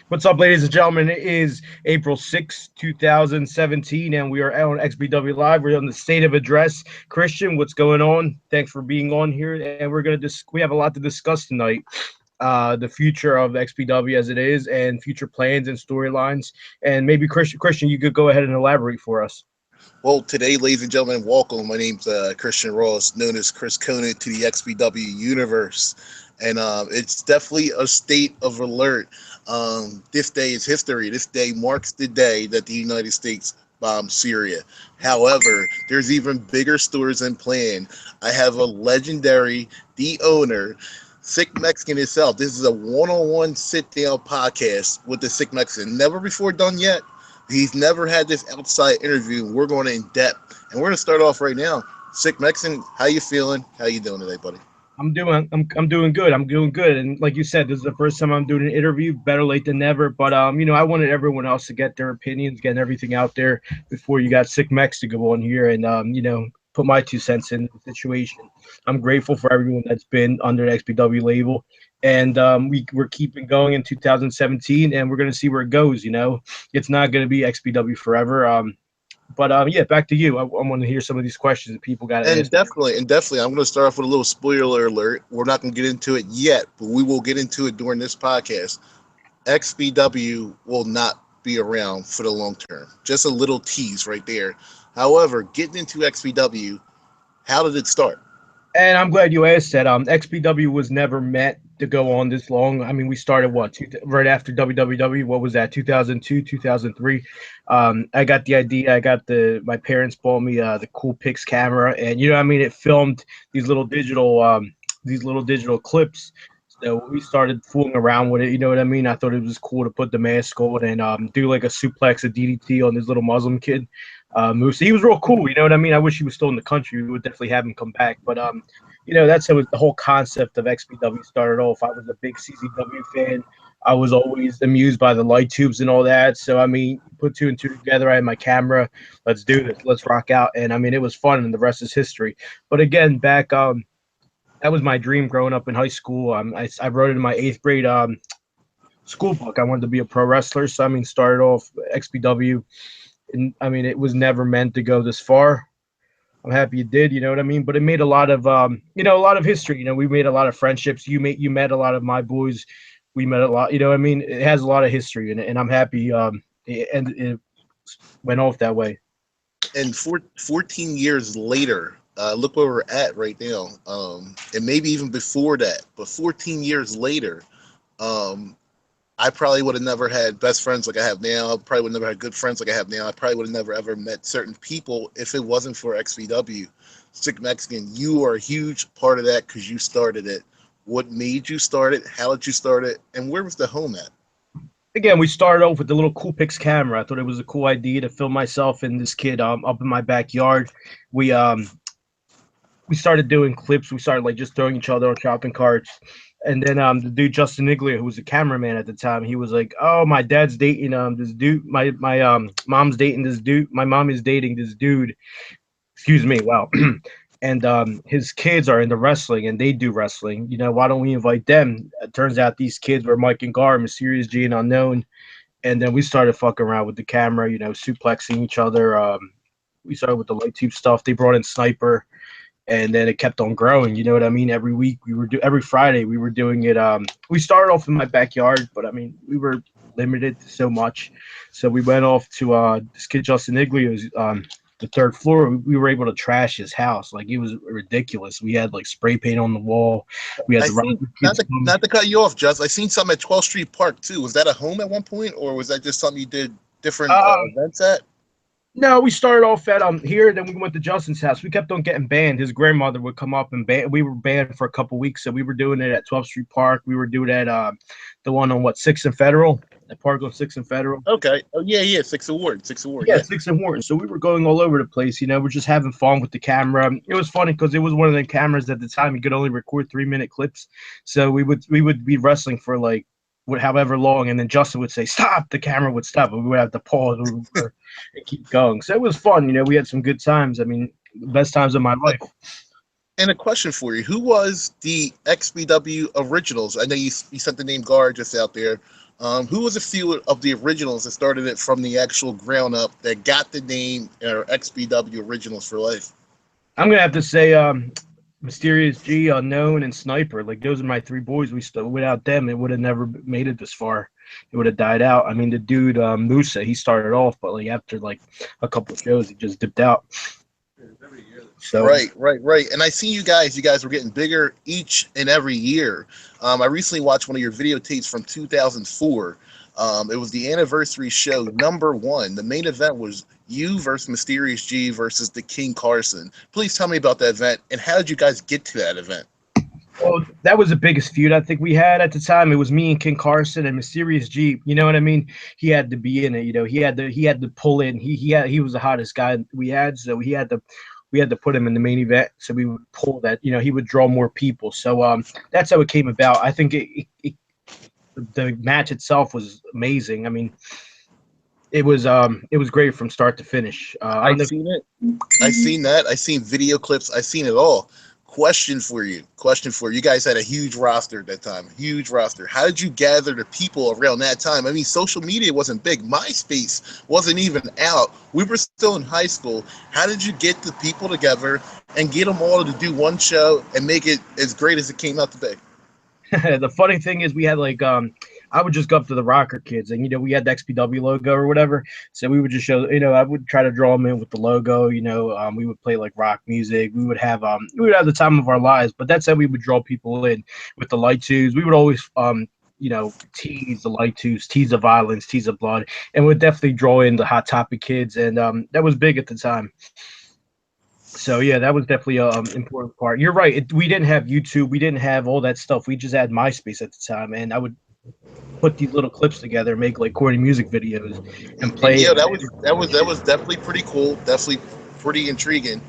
What's up, ladies and gentlemen? It is April 6th, 2017, and we are out on XBW Live. We're on the State of Address. Christian, what's going on? Thanks for being on here, and we have a lot to discuss tonight. The future of XBW as it is, and future plans and storylines, and maybe Christian, you could go ahead and elaborate for us. Well, today, ladies and gentlemen, welcome. My name's Christian Ross, known as Chris Conant, to the XBW universe. And it's definitely a state of alert. This day is history. This day marks the day that the United States bombed Syria. However, there's even bigger stories in plan. I have a legendary, the owner, Sick Mexican itself. This is a one-on-one sit-down podcast with the Sick Mexican. Never before done yet. He's never had this outside interview. We're going in depth, and we're going to start off right now. Sick Mexican, how you feeling? How you doing today, buddy? I'm doing good. I'm doing good. And like you said, this is the first time I'm doing an interview. Better late than never. But I wanted everyone else to get their opinions, getting everything out there before you got Sick Mex to go on here and put my 2 cents in the situation. I'm grateful for everyone that's been under the XPW label. And we're keeping going in 2017, and we're going to see where it goes. It's not going to be XPW forever. But back to you. I want to hear some of these questions that people got to And ask. definitely, I'm going to start off with a little spoiler alert. We're not going to get into it yet, but we will get into it during this podcast. XBW will not be around for the long term. Just a little tease right there. However, getting into XBW, how did it start? And I'm glad you asked that. XPW was never meant to go on this long. I mean, we started right after WWW. What was that? 2002, 2003. I got the idea. My parents bought me the Cool Pix camera, and it filmed these little digital clips. So we started fooling around with it. You know what I mean? I thought it was cool to put the mask on and do like a suplex, a DDT on this little Muslim kid. Moose. He was real cool. You know what I mean? I wish he was still in the country. We would definitely have him come back. But that's how the whole concept of XPW started off. I was a big CZW fan. I was always amused by the light tubes and all that. So put two and two together. I had my camera. Let's do this. Let's rock out. And it was fun, and the rest is history. But again, back that was my dream growing up in high school. I wrote it in my 8th grade school book. I wanted to be a pro wrestler. So started off XPW. And it was never meant to go this far. I'm happy it did, you know what I mean? But it made a lot of a lot of history. We made a lot of friendships. You met a lot of my boys. We met a lot, you know what I mean? It has a lot of history in it, and I'm happy it went off that way. And 14 years later, look where we're at right now. And maybe even before that, but 14 years later, I probably would have never had best friends like I have now. I probably would have never had good friends like I have now. I probably would have never ever met certain people if it wasn't for XVW. Sick Mexican, you are a huge part of that because you started it. What made you start it? How did you start it? And where was the home at? Again, we started off with the little Cool Pix camera. I thought it was a cool idea to film myself and this kid up in my backyard. We started doing clips. We started just throwing each other on shopping carts. And then the dude Justin Iglia, who was the cameraman at the time, he was like, "Oh, my dad's dating this dude. My mom's dating this dude. My mom is dating this dude. Excuse me. Wow." And his kids are into wrestling, and they do wrestling. Why don't we invite them? It turns out these kids were Mike and Gar, Mysterious G and Unknown. And then we started fucking around with the camera, suplexing each other. We started with the light tube stuff. They brought in Sniper. And then it kept on growing. You know what I mean? Every week every Friday we were doing it. We started off in my backyard, but we were limited to so much. So we went off to this kid Justin Iglio's the 3rd floor. We were able to trash his house. Like, it was ridiculous. We had spray paint on the wall. We had I the think not to cut you off, Just. I seen something at 12th Street Park too. Was that a home at one point, or was that just something you did different events at? No, we started off at here, then we went to Justin's house. We kept on getting banned. His grandmother would come up and we were banned for a couple weeks, so we were doing it at 12th Street Park. We were doing it at the one on 6th and Federal, at Park on 6th and Federal. Okay. Oh yeah, 6th and Ward. Yeah, 6th and Wharton. So we were going all over the place. We're just having fun with the camera. It was funny because it was one of the cameras at the time you could only record 3-minute clips. So we would be wrestling for however long, and then Justin would say stop, the camera would stop, and we would have to pause and keep going. So it was fun. We had some good times. The best times of my life. And a question for you: who was the XBW originals? I know you sent the name Gar just out there, Who was a few of the originals that started it from the actual ground up that got the name XBW Originals for Life? I'm gonna have to say Mysterious G, Unknown, and Sniper. Like those are my three boys. We still without them, it would have never made it this far. It would have died out. I mean, the dude Musa, he started off, but like after like a couple of shows, he just dipped out. So Right. And I see you guys. You guys were getting bigger each and every year. I recently watched one of your videotapes from 2004. It was the anniversary show #1. The main event was you versus Mysterious G versus the King Carson. Please tell me about that event and how did you guys get to that event? well, that was the biggest feud I think we had at the time. It was me and King Carson and Mysterious G. You know what I mean? He had to be in it. You know, he had to pull in. He was the hottest guy we had, so we had to put him in the main event. So we would pull that. You know, he would draw more people. So that's how it came about. I think the match itself was amazing. I mean, it was great from start to finish. I I've don't know. seen it. I've seen that. I've seen video clips. I've seen it all. Question for you. Question for you. You guys had a huge roster at that time. Huge roster. How did you gather the people around that time? I mean, social media wasn't big. MySpace wasn't even out. We were still in high school. How did you get the people together and get them all to do one show and make it as great as it came out to be? The funny thing is we had like I would just go up to the rocker kids and we had the XPW logo or whatever. So we would just show I would try to draw them in with the logo, we would play like rock music. We would have the time of our lives, but that's how we would draw people in with the light twos. We would always tease the light twos, tease the violence, tease the blood, and would definitely draw in the hot topic kids, and that was big at the time. So yeah, that was definitely an important part. You're right. We didn't have YouTube. We didn't have all that stuff. We just had MySpace at the time, and I would put these little clips together, make like corny music videos, and And play yeah, it. that was definitely pretty cool. Definitely pretty intriguing.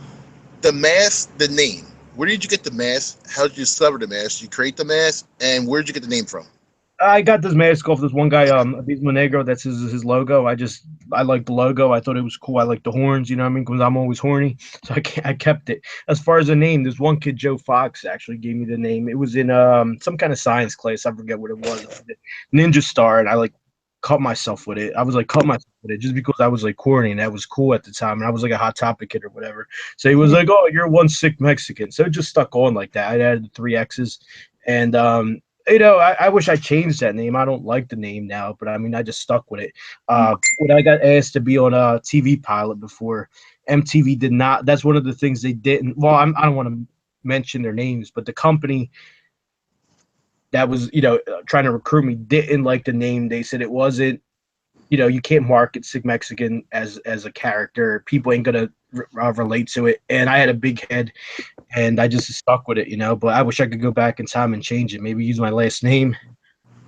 The mask, the name. Where did you get the mask? How did you discover the mask? Did you create the mask, and where did you get the name from? I got this mask off this one guy, Abismo Negro. That's his logo. I liked the logo. I thought it was cool. I like the horns. You know what I mean? Because I'm always horny, so I kept it. As far as the name, there's one kid, Joe Fox, actually gave me the name. It was in some kind of science class. I forget what it was. Ninja Star, and I like cut myself with it. I was like cut myself with it just because I was like corny and that was cool at the time, and I was like a hot topic kid or whatever. So he was like, "Oh, you're one sick Mexican." So it just stuck on like that. I added the three X's, and I wish I changed that name. I don't like the name now, but I mean, I just stuck with it. When I got asked to be on a TV pilot before, MTV did not. That's one of the things they didn't. Well, I don't want to mention their names, but the company that was, trying to recruit me didn't like the name. They said it wasn't, you can't market Sick Mexican as a character. People ain't gonna relate to it. And I had a big head, and I just stuck with it. But I wish I could go back in time and change it. Maybe use my last name.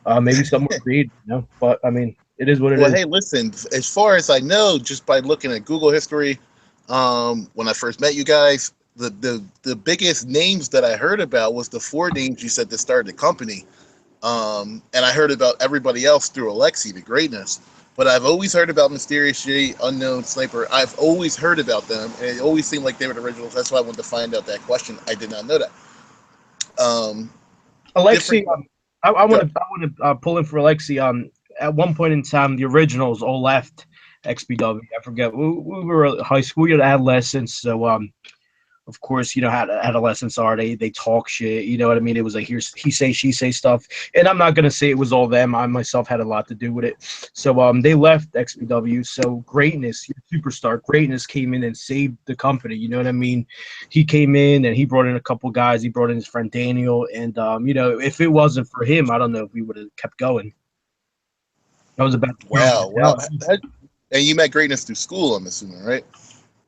Maybe something more creative. But I mean, it is what it Well, is. hey, listen. As far as I know, just by looking at Google history, when I first met you guys, the biggest names that I heard about was the four names you said that started the company. And I heard about everybody else through Alexi, the greatness. But I've always heard about Mysterious J, Unknown, Sniper. I've always heard about them, and it always seemed like they were the originals. That's why I wanted to find out that question. I did not know that. Alexi, Different. I want to pull in for Alexi. At one point in time, the originals all left XBW. I forget. We were high school, adolescents. So of course, how adolescents are. They talk shit. You know what I mean? It was like he say, she say stuff. And I'm not gonna say it was all them. I myself had a lot to do with it. So they left XPW. So greatness, your superstar greatness came in and saved the company. You know what I mean? He came in and he brought in a couple guys. He brought in his friend Daniel. And if it wasn't for him, I don't know if we would have kept going. I was about to throw Wow. it Wow. out. And you met greatness through school, I'm assuming, right?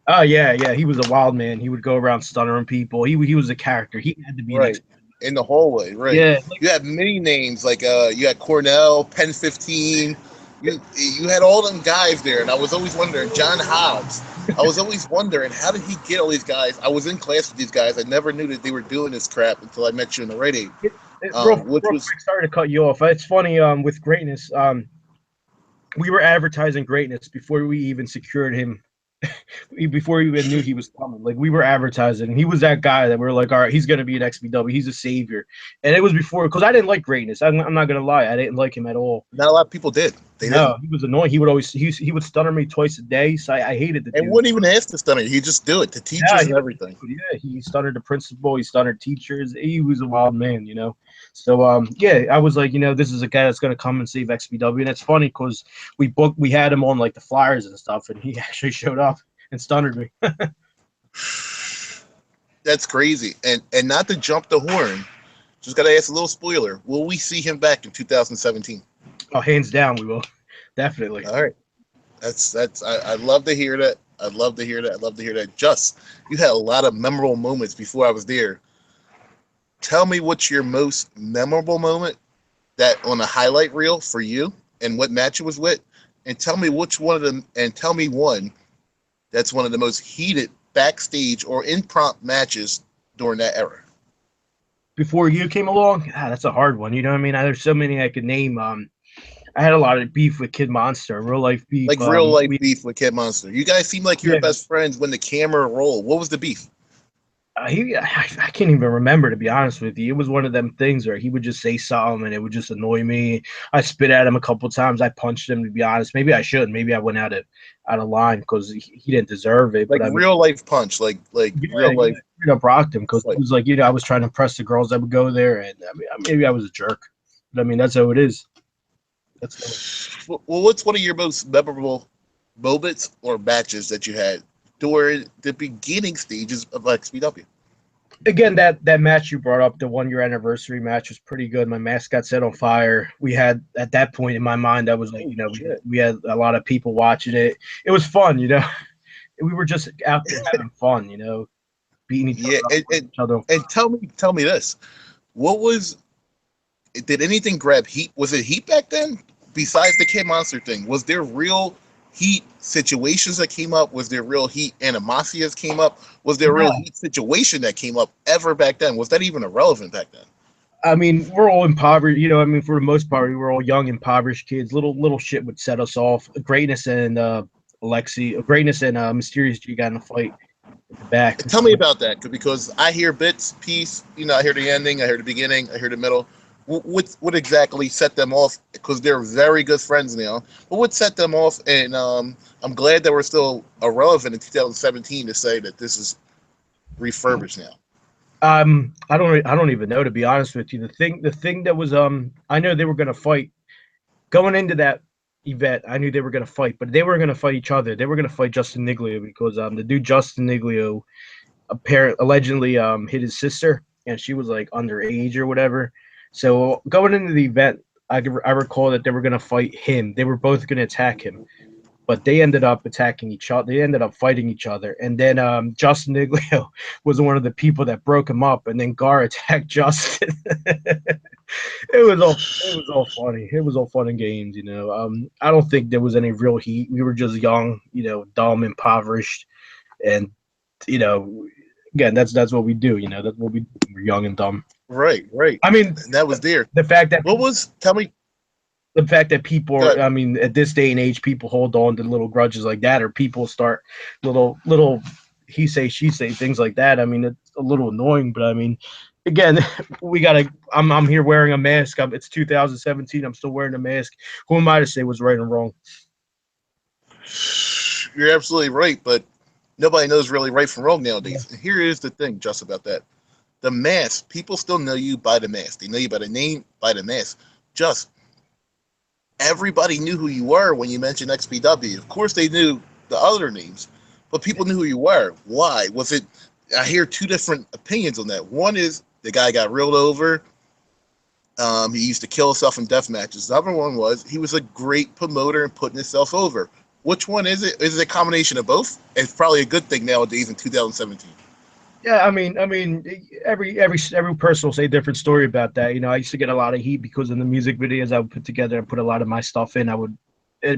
Oh yeah. He was a wild man. He would go around stuttering people. He was a character. He had to be an Right. In the hallway, right. Yeah, You had many names, like you had Cornell, Pen 15. You had all them guys there, and I was always wondering, John Hobbs. I was always wondering, how did he get all these guys? I was in class with these guys. I never knew that they were doing this crap until I met you in the radio, which real was quick, sorry to cut you off. It's funny, with greatness, we were advertising greatness before we even secured him before we even knew he was coming. Like we were advertising, and he was that guy that we were like, all right, he's gonna be an XBW. He's a savior. And it was before because I didn't like Greatness. I'm not gonna lie, I didn't like him at all. Not a lot of people did. They No, didn't. he was annoying. He would always he would stunner me twice a day, so I hated the And dude. wouldn't even ask to stunner. He'd just do it. The Yeah, teachers and everything. he stunnered the principal. He stunnered teachers. He was a wild man, you know. So yeah, I was like, you know, this is a guy that's gonna come and save XPW, and it's funny because we had him on like the flyers and stuff, and he actually showed up and stunnered me. That's crazy. And not to jump the horn, just gotta ask a little spoiler. Will we see him back in 2017? Oh, hands down, we will definitely. All right. I'd love to hear that. I'd love to hear that. I'd love to hear that. Just you had a lot of memorable moments before I was there. Tell me what's your most memorable moment that on a highlight reel for you and what match it was with, and tell me which one of them, and tell me one that's one of the most heated backstage or impromptu matches during that era. Before you came along, that's a hard one. You know what I mean? There's so many I could name. I had a lot of beef with Kid Monster, real life beef. Like real life beef with Kid Monster. You guys seem like you were Yeah. best friends when the camera rolled. What was the beef? I can't even remember, to be honest with you. It was one of them things where he would just say something and it would just annoy me. I spit at him a couple times. I punched him, to be honest. Maybe I shouldn't. Maybe I went out of line because he didn't deserve it. Like But I mean, real life punch, like real life. straight up rocked him because Like, it was like, you know, I was trying to impress the girls that would go there, and I mean, maybe I was a jerk. But I mean, that's how it is. well, what's one of your most memorable moments or matches that you had during the beginning stages of XPW? Again, that match you brought up, the 1 year anniversary match, was pretty good. My mask got set on fire. We had at that point in my mind, I was like, you know, we had a lot of people watching it. It was fun, you know. We were just out there having fun, you know, beating each Yeah, other up, each other. and tell me this. What was did anything grab heat? Was it heat back then? Besides the Kid Monster thing, was there real heat situations that came up? Was there real heat animosities came up? Was there a real heat situation that came up ever back then? Was that even irrelevant back then? I mean, we're all impoverished, you know. I mean, for the most part, we were all young, impoverished kids. Little shit would set us off. Greatness and Greatness and Mysterious G got in a fight at the back. Tell me about that, because I hear bits, piece. You know, I hear the ending, I hear the beginning, I hear the middle. What exactly set them off? Because they're very good friends now. But what set them off? And I'm glad that we're still irrelevant in 2017 to say that this is refurbished now. I don't even know, to be honest with you. The thing that was I know they were gonna fight going into that event. I knew they were gonna fight, but they were gonna fight each other. They were gonna fight Justin Niglio because the dude Justin Niglio allegedly hit his sister, and she was like underage or whatever. So going into the event, I recall that they were gonna fight him. They were both gonna attack him, but they ended up attacking each other. They ended up fighting each other, and then Justin Niglio was one of the people that broke him up, and then Gar attacked Justin. It was all funny. It was all fun and games, you know. I don't think there was any real heat. We were just young, you know, dumb, impoverished, and you know, again, that's what we do. You know, that's what we do. We're young and dumb. Right. I mean, And that was there. the fact that What was? Tell me. the fact that people are, I mean, at this day and age, people hold on to little grudges like that, or people start little he say she say things like that. I mean, it's a little annoying, but I mean, again, we gotta. I'm here wearing a mask. It's 2017. I'm still wearing a mask. Who am I to say what's right and wrong? You're absolutely right, but nobody knows really right from wrong nowadays. And here is the thing, just about that. The mask. People still know you by the mask. They know you by the name, by the mask. Just everybody knew who you were when you mentioned XPW. Of course, they knew the other names, but people knew who you were. Why? Was it? I hear two different opinions on that. One is the guy got reeled over. He used to kill himself in death matches. The other one was he was a great promoter and putting himself over. Which one is it? Is it a combination of both? It's probably a good thing nowadays in 2017. Yeah, I mean, every person will say a different story about that. You know, I used to get a lot of heat because in the music videos I would put together and put a lot of my stuff in.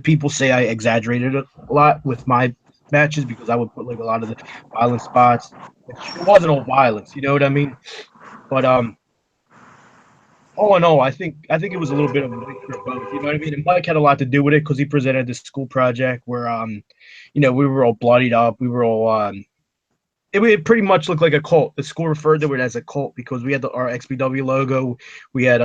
People say I exaggerated a lot with my matches because I would put like a lot of the violent spots. It wasn't all violence, you know what I mean? But all in all, I think it was a little bit of a mixture of both. You know what I mean? And Mike had a lot to do with it because he presented this school project where, we were all bloodied up. We were all it pretty much looked like a cult. The school referred to it as a cult because we had our XBW logo. We had,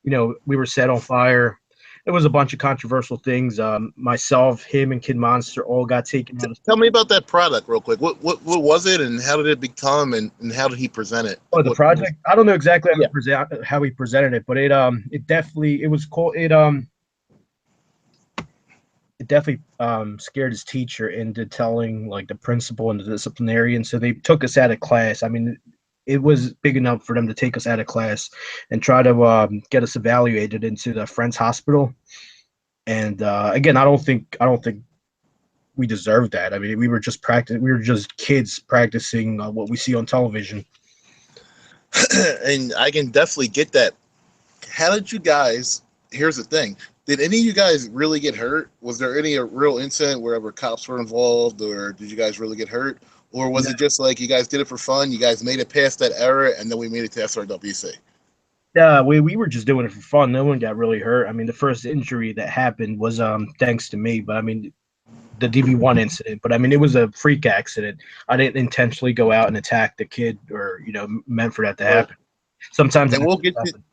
we were set on fire. It was a bunch of controversial things. Myself, him, and Kid Monster all got taken out of. Tell me about that product real quick. What was it, and how did it become, and how did he present it? Oh, Like the what was? project. I don't know exactly Yeah. how he presented it, but it definitely it was cool. It definitely scared his teacher into telling like the principal and the disciplinarian. So they took us out of class. I mean, it was big enough for them to take us out of class and try to get us evaluated into the Friends Hospital. And again, I don't think we deserved that. I mean, we were just practice. We were just kids practicing what we see on television. And I can definitely get that. How did you guys? Here's the thing. Did any of you guys really get hurt? Was there any real incident wherever cops were involved, or did you guys really get hurt? Or was it just like you guys did it for fun? You guys made it past that era, and then we made it to SRWC. Yeah, we were just doing it for fun. No one got really hurt. I mean, the first injury that happened was thanks to me, but I mean the DV1 incident. But I mean it was a freak accident. I didn't intentionally go out and attack the kid or meant for that to Right. happen. Sometimes And that we'll get to happens.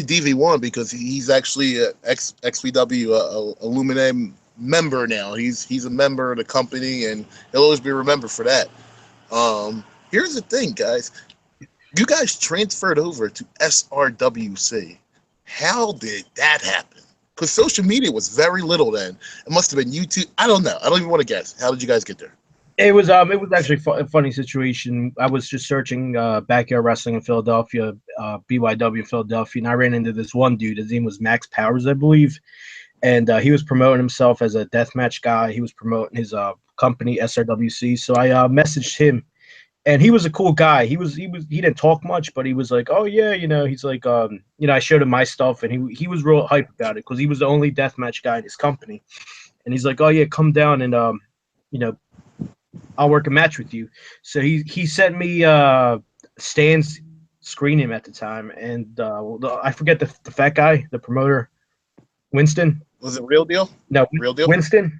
DV1 because he's actually a XPW Illuminae member now. He's a member of the company, and he'll always be remembered for that. Here's the thing, guys. You guys transferred over to SRWC. How did that happen? Because social media was very little then. It must have been YouTube. I don't know. I don't even want to guess. How did you guys get there? It was actually a funny situation. I was just searching backyard wrestling in Philadelphia, BYW Philadelphia, and I ran into this one dude. His name was Max Powers, I believe, and he was promoting himself as a deathmatch guy. He was promoting his company SRWC. So I messaged him, and he was a cool guy. He didn't talk much, but he was like, oh yeah, he's like, I showed him my stuff, and he was real hype about it because he was the only deathmatch guy in his company, and he's like, oh yeah, come down and you know I'll work a match with you. So he sent me Stan's screen name at the time, and I forget the fat guy, the promoter, Winston. Was it real deal? No, Real deal? Winston.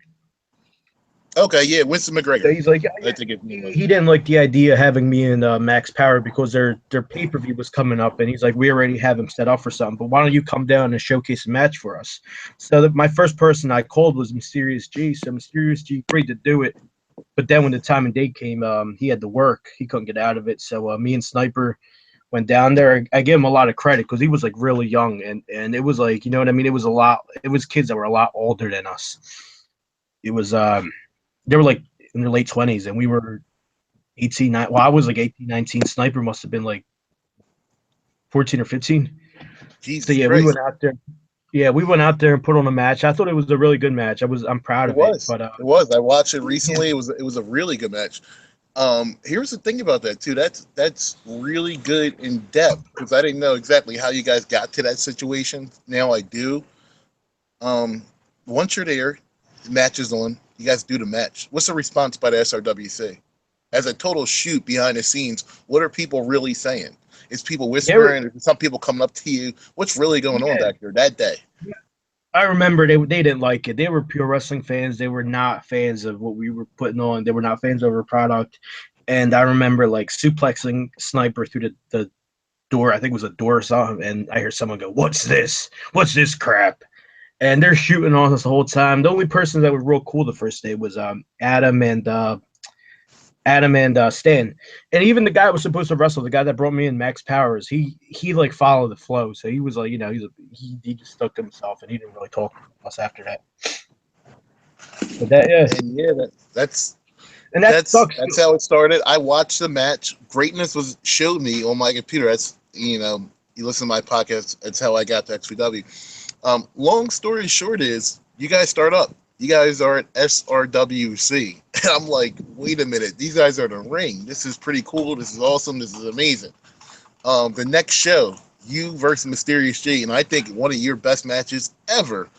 Okay, yeah, Winston So McGregor. he's like, yeah, I yeah. think it He, was. he didn't like the idea of having me and Max Power because their pay per view was coming up, and he's like, we already have him set up for something, but why don't you come down and showcase a match for us? So my first person I called was Mysterious G. So Mysterious G agreed to do it, but then when the time and date came, he had to work. He couldn't get out of it. So me and Sniper went down there. I gave him a lot of credit because he was like really young, and it was like, you know what I mean. It was a lot. It was kids that were a lot older than us. It was they were like in their late 20s, and we were 18. Well, I was like 18, 19. Sniper must have been like 14 or 15. So Jesus yeah, we Christ. went out there. Yeah, we went out there and put on a match. I thought it was a really good match. I'm proud It of it. was. But It was. I watched it yeah, recently. It was a really good match. Here's the thing about that too. That's really good in depth because I didn't know exactly how you guys got to that situation. Now I do. Um, Once you're there, the match is on. You guys do the match. What's the response by the SRWC? As a total shoot behind the scenes, what are people really saying? Is people they were. whispering? Is some people coming up to you? What's really going on Yeah, back there that day? I remember they didn't like it. They were pure wrestling fans. They were not fans of what we were putting on. They were not fans of our product. And I remember like suplexing Sniper through the door. I think it was a door or something. And I hear someone go, "What's this? What's this crap?" And they're shooting on us the whole time. The only person that was real cool the first day was Adam and Stan, and even the guy that was supposed to wrestle, the guy that brought me in, Max Powers, he like followed the flow, so he was like, he just stuck to himself, and he didn't really talk to us after that. But that, yeah, And yeah, that's and that that's sucks. that's how it started. I watched the match. Greatness was showed me on my computer. That's you listen to my podcast. That's how I got to XPW. Long story short is you guys start up. You guys are at SRWC. And I'm like, wait a minute. These guys are in the ring. This is pretty cool. This is awesome. This is amazing. The next show, you versus Mysterious G, and I think one of your best matches ever.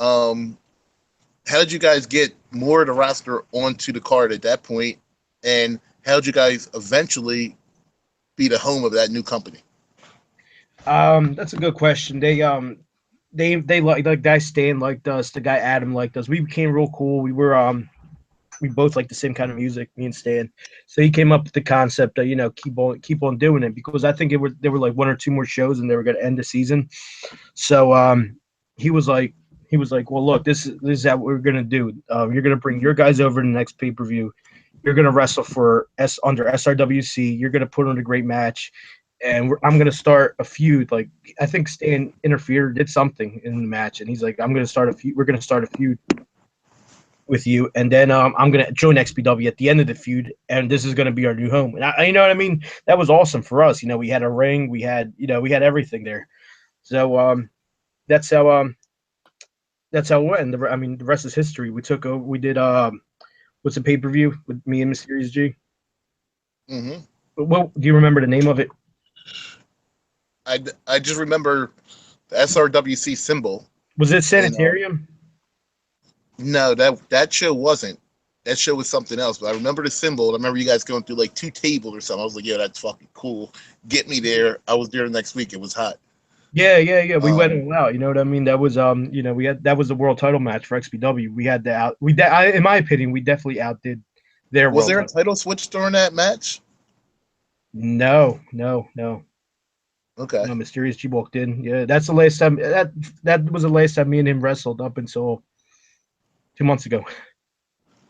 Um, how did you guys get more of the roster onto the card at that point, and how did you guys eventually be the home of that new company? That's a good question. They like guy Stan liked us, the guy Adam liked us. We became real cool. We both like the same kind of music, me and Stan. So he came up with the concept that keep on doing it, because I think there were like one or two more shows and they were going to end the season. So he was like well, look, this is how we're going to do. You're going to bring your guys over to the next pay per view. You're going to wrestle for under SRWC. You're going to put on a great match, and I'm going to start a feud. Like, I think Stan interfered, did something in the match, and he's like, I'm going to start a feud. We're going to start a feud with you, and then I'm gonna join XBW at the end of the feud, and this is gonna be our new home. And you know what I mean? That was awesome for us. We had a ring, we had everything there. So that's how that's how it went. I mean, the rest is history. We took over. We did what's a pay per view with me and Mysterious G. Mm-hmm. Well, do you remember the name of it? I just remember the SRWC symbol. Was it And, Sanitarium? no, that show wasn't. That show was something else. But I remember the symbol. I remember you guys going through like 2 tables or something. I was like, yeah, that's fucking cool. Get me there. I was there the next week. It was hot. Yeah. We went Um, all out. You know what I mean? That was we had that was the world title match for XPW. We had the out. In my opinion, we definitely outdid their was world there a title. title switch during that match? No. Okay. No, Mysterious G walked in. Yeah, that's the last time. That was the last time me and him wrestled up until 2 months ago.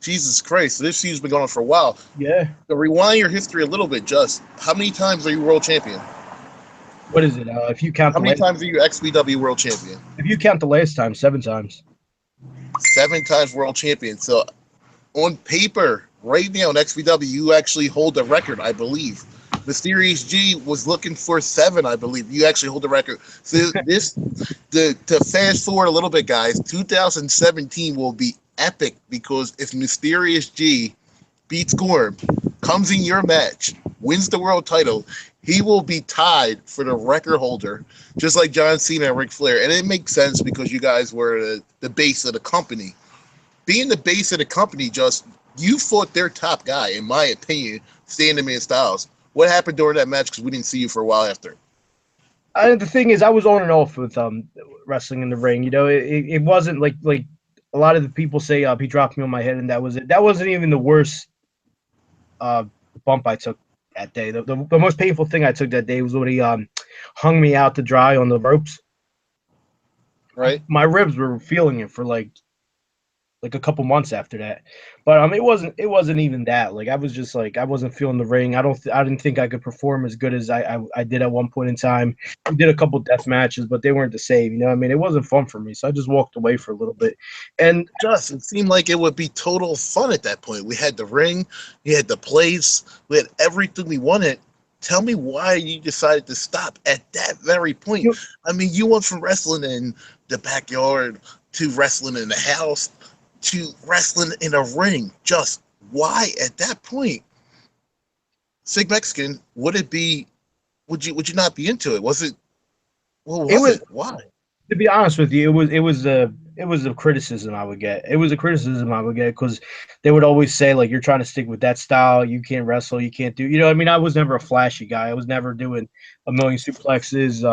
Jesus Christ. So this feud's been going on for a while. Yeah. So rewind your history a little bit, Just. How many times are you world champion? What is it? If you count How many times are you XBW world champion? the last time, 7 times. 7 times world champion. So on paper, right now in XBW, you actually hold the record, I believe. Mysterious G was looking for 7, I believe. You actually hold the record. So to fast forward a little bit, guys, 2017 will be epic, because if Mysterious G beats Gorm, comes in your match, wins the world title, he will be tied for the record holder, just like John Cena and Ric Flair. And it makes sense because you guys were the base of the company. Being the base of the company, just you fought their top guy, in my opinion, Stand Man Styles. What happened during that match? Because we didn't see you for a while after. The thing is, I was on and off with wrestling in the ring. It wasn't like a lot of the people say he dropped me on my head and that was it. That wasn't even the worst uh, bump I took that day. The most painful thing I took that day was when he hung me out to dry on the ropes. Right? My ribs were feeling it for like a couple months after that. But it wasn't even that. Like, I was just like, I wasn't feeling the ring. I didn't think I could perform as good as I did at one point in time. We did a couple death matches, but they weren't the same. I mean, it wasn't fun for me, so I just walked away for a little bit. And Just, it seemed like it would be total fun at that point. We had the ring, we had the place, we had everything we wanted. Tell me why you decided to stop at that very point. you, I mean, you went from wrestling in the backyard to wrestling in the house to wrestling in a ring. Just why at that point? Sig Mexican, would it be? Would you not be into it? Was it? What it was was it? Why? To be honest with you, it was a criticism I would get. It was a criticism I would get because they would always say, like, you're trying to stick with that style. You can't wrestle. You can't do. I mean, I was never a flashy guy. I was never doing a million suplexes.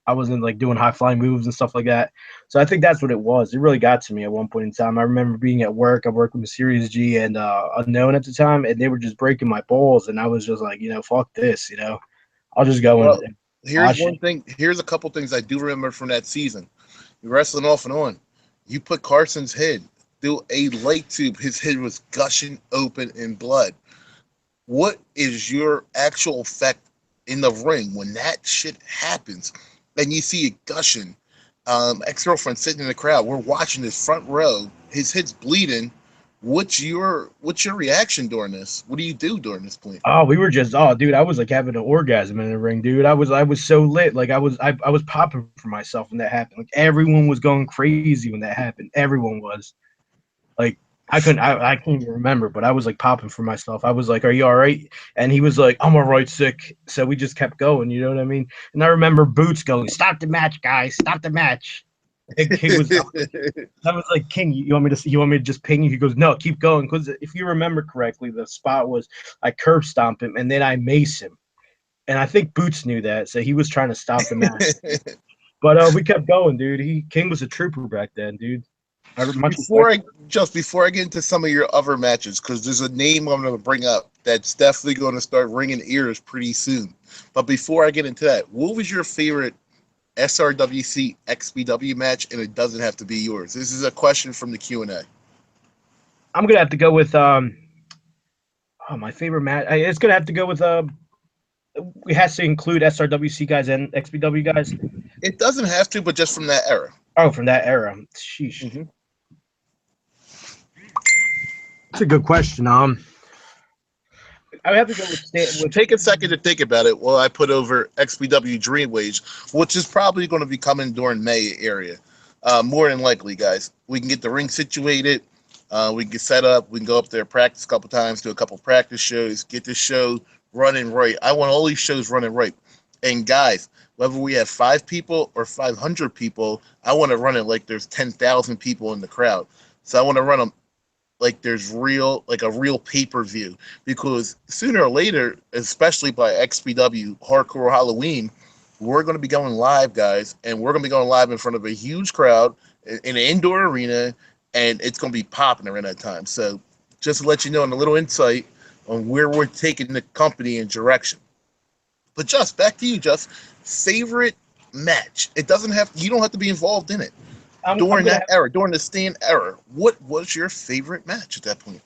I wasn't like doing high flying moves and stuff like that. So I think that's what it was. It really got to me at one point in time. I remember being at work. I worked with Mysterious G and Unknown at the time, and they were just breaking my balls, and I was just like, fuck this. I'll just go Well, and here's watch it. one thing. Here's a couple things I do remember from that season. You're wrestling off and on. You put Carson's head through a light tube. His head was gushing open in blood. What is your actual effect in the ring when that shit happens and you see it gushing? Ex-girlfriend sitting in the crowd. We're watching this front row. His head's bleeding. What's your reaction during this? What do you do during this point? Oh, we were just dude, I was like having an orgasm in the ring, dude. I was so lit. Like I was popping for myself when that happened. Like everyone was going crazy when that happened. Everyone was. Like I can't even remember, but I was like popping for myself. I was like, "Are you all right?" And he was like, "I'm all right, sick." So we just kept going, you know what I mean? And I remember Boots going, "Stop the match, guys! Stop the match!" He was I was like, King, you want me to just ping you? He goes, no, keep going. Because if you remember correctly, the spot was I curb stomp him and then I mace him. and I think Boots knew that, so he was trying to stop the match. But we kept going, dude. King was a trooper back then, dude. Much before respect. I just before I get into some of your other matches, because there's a name I'm going to bring up that's definitely going to start ringing ears pretty soon. But before I get into that, what was your favorite SRWC XBW match? And it doesn't have to be yours. This is a question from the Q&A. I'm gonna have to go with my favorite match. It's gonna have to go with it has to include SRWC guys and XBW guys. It doesn't have to, but just from that era. Oh, from that era. Sheesh. Mm-hmm. That's a good question. I would have to go with Take a second to think about it while I put over XBW Dreamwage, which is probably going to be coming during May area. More than likely, guys. We can get the ring situated. We can get set up. We can go up there, practice a couple times, do a couple practice shows, get this show running right. I want all these shows running right. And guys, whether we have 5 people or 500 people, I want to run it like there's 10,000 people in the crowd. So I want to run them like there's like a real pay-per-view, because sooner or later, especially by XPW Hardcore Halloween, we're going to be going live, guys, and we're going to be going live in front of a huge crowd in an indoor arena, and it's going to be popping around that time. So just to let you know, and a little insight on where we're taking the company in direction. But just back to you, just favorite match. It doesn't have, you don't have to be involved in it. During that era, during the Stan era, what was your favorite match at that point?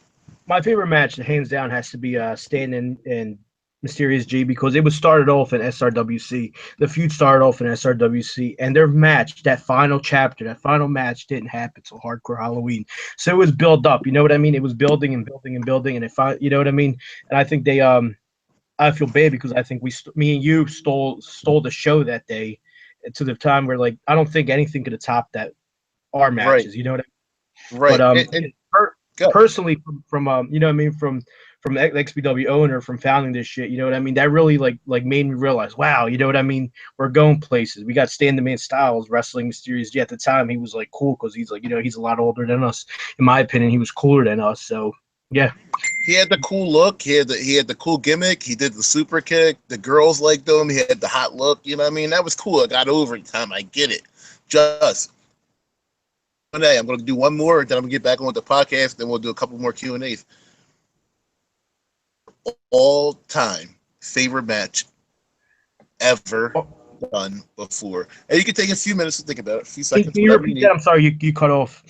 My favorite match, hands down, has to be Stan and Mysterious G, because it was started off in SRWC. The feud started off in SRWC, and their match, that final chapter, that final match, didn't happen till Hardcore Halloween. So it was built up. You know what I mean? It was building and building and building, and you know what I mean? And I think they I feel bad because I think me and you stole the show that day to the time where, like, I don't think anything could have topped that, our matches. Right, You know what I mean? right. But And personally, from you know what I mean, from the XBW owner, from founding this shit, you know what I mean, that really like made me realize, wow, you know what I mean, we're going places. We got Stan the Man Styles wrestling Mysterious G. At the time, he was like cool because he's like, you know, he's a lot older than us. In my opinion, he was cooler than us. So yeah. he had the cool look. He had the cool gimmick. He did the super kick. The girls liked him. He had the hot look. You know what I mean? That was cool. I got over it time. I get it. Just Q&A. I'm going to do one more, then I'm going to get back on with the podcast. Then we'll do a couple more Q&As. All-time favorite match ever done before. And you can take a few minutes to think about it, a few seconds. Can you repeat that? I'm sorry, you cut off.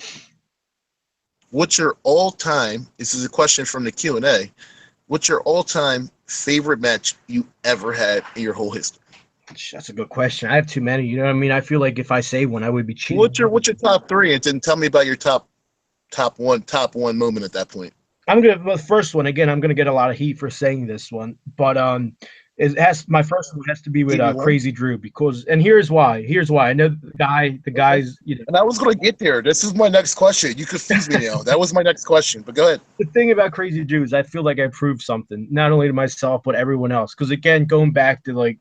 What's your all-time, this is a question from the Q&A, what's your all-time favorite match you ever had in your whole history? That's a good question. I have too many. You know what I mean? I feel like if I say one, I would be cheating. What's your top 3? And then tell me about your top one moment at that point. The first one again. I'm gonna get a lot of heat for saying this one, but my first one has to be with Crazy Drew, because, and here's why. I know the guys, you know. And I was gonna get there. This is my next question. You confused me now. That was my next question, but go ahead. The thing about Crazy Drew is I feel like I proved something, not only to myself but everyone else. Because again, going back to like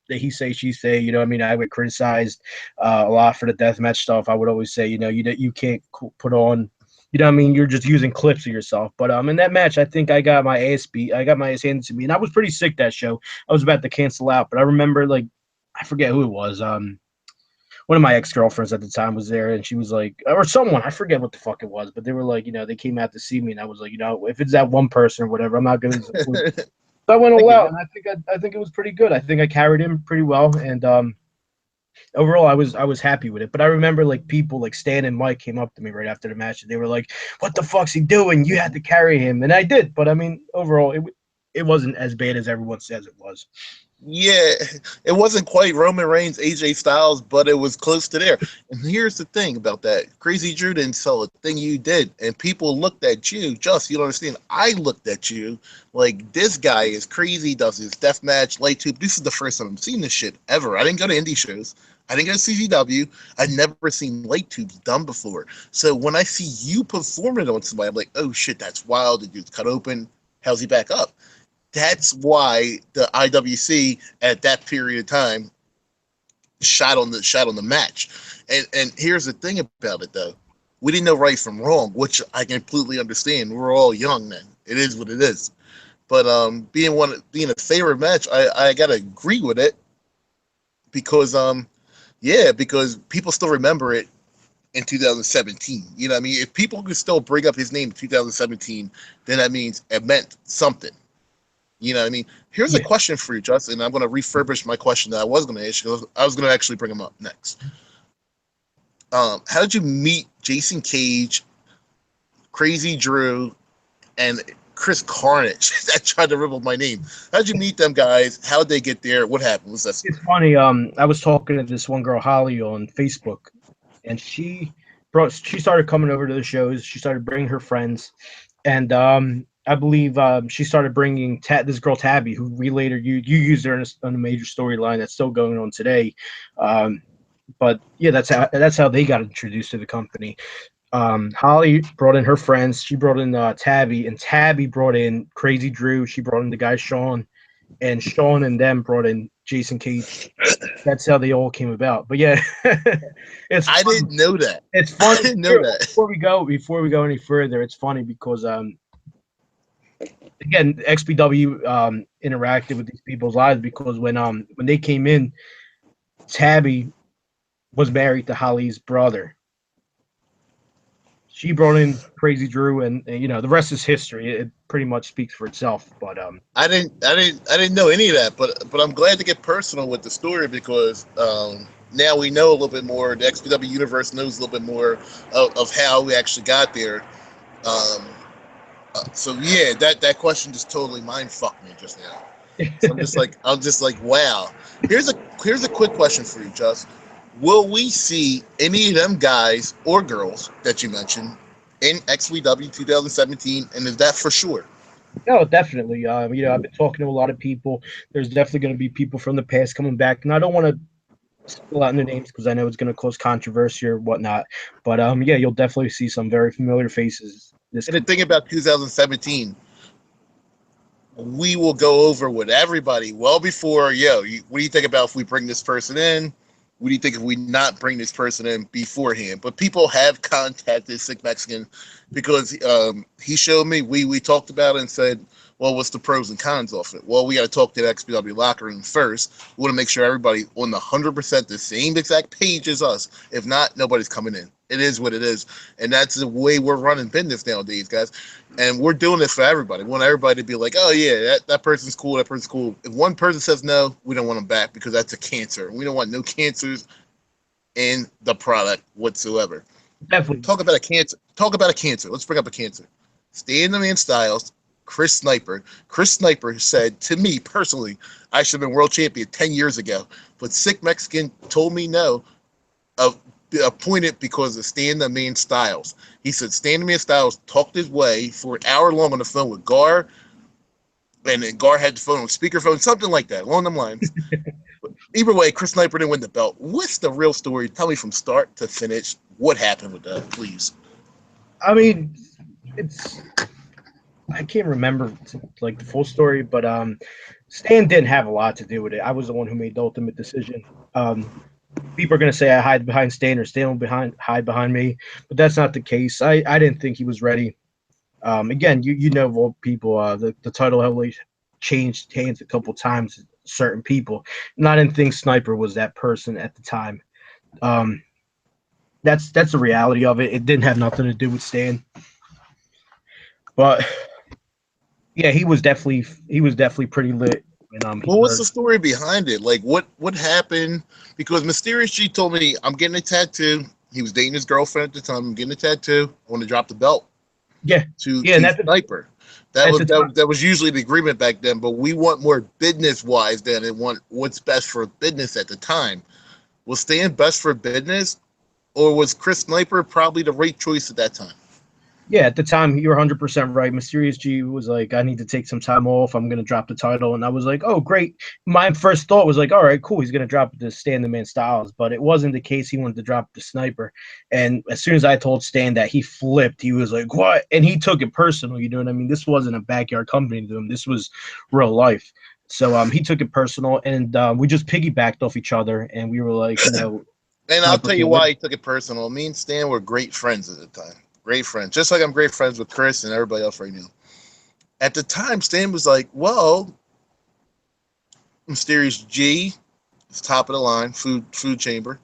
the he say she say, you know what I mean, I would criticize a lot for the deathmatch stuff. I would always say, you know, you can't put on, you know what I mean, you're just using clips of yourself. But in that match, I think I got my ass beat. I got my ass handed to me, and I was pretty sick that show. I was about to cancel out, but I remember, like, I forget who it was. One of my ex-girlfriends at the time was there, and she was like, or someone, I forget what the fuck it was, but they were like, you know, they came out to see me, and I was like, you know, if it's that one person or whatever, I'm not going to. So I went all out, and I think it was pretty good. I think I carried him pretty well, and overall, I was happy with it. But I remember, like, people like Stan and Mike came up to me right after the match, and they were like, "What the fuck's he doing? You had to carry him," and I did. But I mean, overall, it wasn't as bad as everyone says it was. Yeah, it wasn't quite Roman Reigns, AJ Styles, but it was close to there. And here's the thing about that. Crazy Drew didn't sell a thing you did. And people looked at you, you don't understand. I looked at you like, this guy is crazy, does his deathmatch, light tube. This is the first time I've seen this shit ever. I didn't go to indie shows. I didn't go to CZW. I'd never seen light tubes done before. So when I see you perform it on somebody, I'm like, oh shit, that's wild. The dude's cut open. How's he back up? That's why the IWC at that period of time shot on the match. And here's the thing about it though. We didn't know right from wrong, which I completely understand. We're all young then. It is what it is. But being a favorite match, I gotta agree with it because because people still remember it in 2017. You know what I mean? If people could still bring up his name in 2017, then that means it meant something. You know what I mean? Here's a Yeah. question for you, Justin. I'm going to refurbish my question that I was going to ask you. I was going to actually bring him up next. How did you meet Jason Cage, Crazy Drew, and Chris Carnage? That tried to ripple my name. How did you meet them guys? How did they get there? What happened? What's that story? It's funny. I was talking to this one girl, Holly, on Facebook, and she started coming over to the shows. She started bringing her friends, and I believe she started bringing this girl Tabby, who we later you used her in a major storyline that's still going on today. Um, but yeah, that's how they got introduced to the company. Holly brought in her friends. She brought in Tabby, and Tabby brought in Crazy Drew. She brought in the guy Sean, and Sean and them brought in Jason Cage. That's how they all came about. But yeah, it's I funny. didn't know that. It's I funny. didn't know Here, that. before we go any further, it's funny because again, XPW interacted with these people's lives because when they came in, Tabby was married to Holly's brother. She brought in Crazy Drew, and you know the rest is history. It pretty much speaks for itself. But I didn't know any of that. But I'm glad to get personal with the story because now we know a little bit more. The XPW universe knows a little bit more of how we actually got there. Um, so yeah, that question just totally mind fucked me just now. So I'm just like, wow. Here's a quick question for you, Just. Will we see any of them guys or girls that you mentioned in XWW 2017? And is that for sure? no, definitely. You know, I've been talking to a lot of people. There's definitely going to be people from the past coming back, and I don't want to spill out their names because I know it's going to cause controversy or whatnot. But yeah, you'll definitely see some very familiar faces. This And the thing about 2017, we will go over with everybody well before, what do you think about if we bring this person in? What do you think if we not bring this person in beforehand? But people have contacted Sick Mexican because he showed me, we talked about it and said, well, what's the pros and cons of it? Well, we got to talk to the XPW locker room first. We want to make sure everybody on the 100% the same exact page as us. If not, nobody's coming in. It is what it is. And that's the way we're running business nowadays, guys. And we're doing this for everybody. We want everybody to be like, oh, yeah, that person's cool. That person's cool. If one person says no, we don't want them back because that's a cancer. We don't want no cancers in the product whatsoever. definitely. Talk about a cancer. Talk about a cancer. Let's bring up a cancer. Stan the Man Styles, Chris Sniper. Chris Sniper said to me personally, I should have been world champion 10 years ago. But Sick Mexican told me no, appointed because of Stan the Man Styles. He said Stan the Man Styles talked his way for an hour long on the phone with Gar, and then Gar had the phone on speakerphone, something like that, along them lines. But either way, Chris Sniper didn't win the belt. What's the real story? Tell me from start to finish what happened with that, please. I mean, it's I can't remember like the full story, but Stan didn't have a lot to do with it. I was the one who made the ultimate decision. People are going to say I hide behind Stan or Stan will hide behind me, but that's not the case. I didn't think he was ready. Again, you know well, people the title heavily changed hands a couple times. Certain people, and I didn't think Sniper was that person at the time. Um, that's the reality of it. It didn't have nothing to do with Stan, but yeah, he was definitely pretty lit when he Well, what's heard. the story behind it? Like, what happened? Because Mysterious G told me I'm getting a tattoo. He was dating his girlfriend at the time. I'm getting a tattoo. I want to drop the belt Yeah, yeah, and to Sniper. at the time, That was usually the agreement back then. But we want more business wise than it want what's best for business at the time. Was Stan best for business, or was Chris Sniper probably the right choice at that time? yeah, at the time, you're 100% right. Mysterious G was like, I need to take some time off. I'm gonna drop the title, and I was like, oh great. My first thought was like, all right, cool. He's gonna drop the Stan the Man Styles, but it wasn't the case. He wanted to drop the Sniper, and as soon as I told Stan that, he flipped. He was like, what? And he took it personal. You know what I mean? This wasn't a backyard company to him. This was real life. So he took it personal, and we just piggybacked off each other, and we were like, you know, And I'll Sniper tell you can't win. why he took it personal. Me and Stan were great friends at the time. Great friends. Just like I'm great friends with Chris and everybody else right now. At the time, Stan was like, well, Mysterious G is top of the line, food chamber.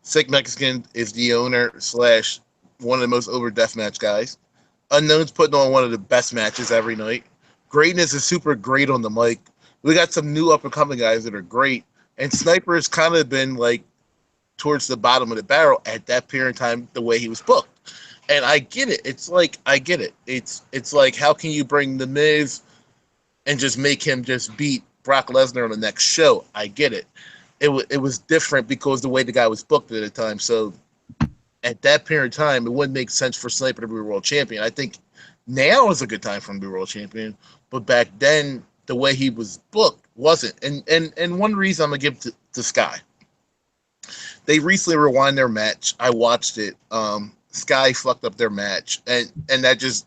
Sick Mexican is the owner slash one of the most over deathmatch guys. Unknown's putting on one of the best matches every night. Greatness is super great on the mic. We got some new up and coming guys that are great. And Sniper has kind of been like towards the bottom of the barrel at that period of time, the way he was booked. And I get it. It's like, I get it. It's like, how can you bring The Miz and just make him just beat Brock Lesnar on the next show? I get it. It was different because the way the guy was booked at the time. So at that period of time, it wouldn't make sense for Sniper to be world champion. I think now is a good time for him to be world champion, but back then, the way he was booked wasn't. And one reason I'm gonna give to Sky. They recently rewind their match. I watched it. Sky fucked up their match, and that just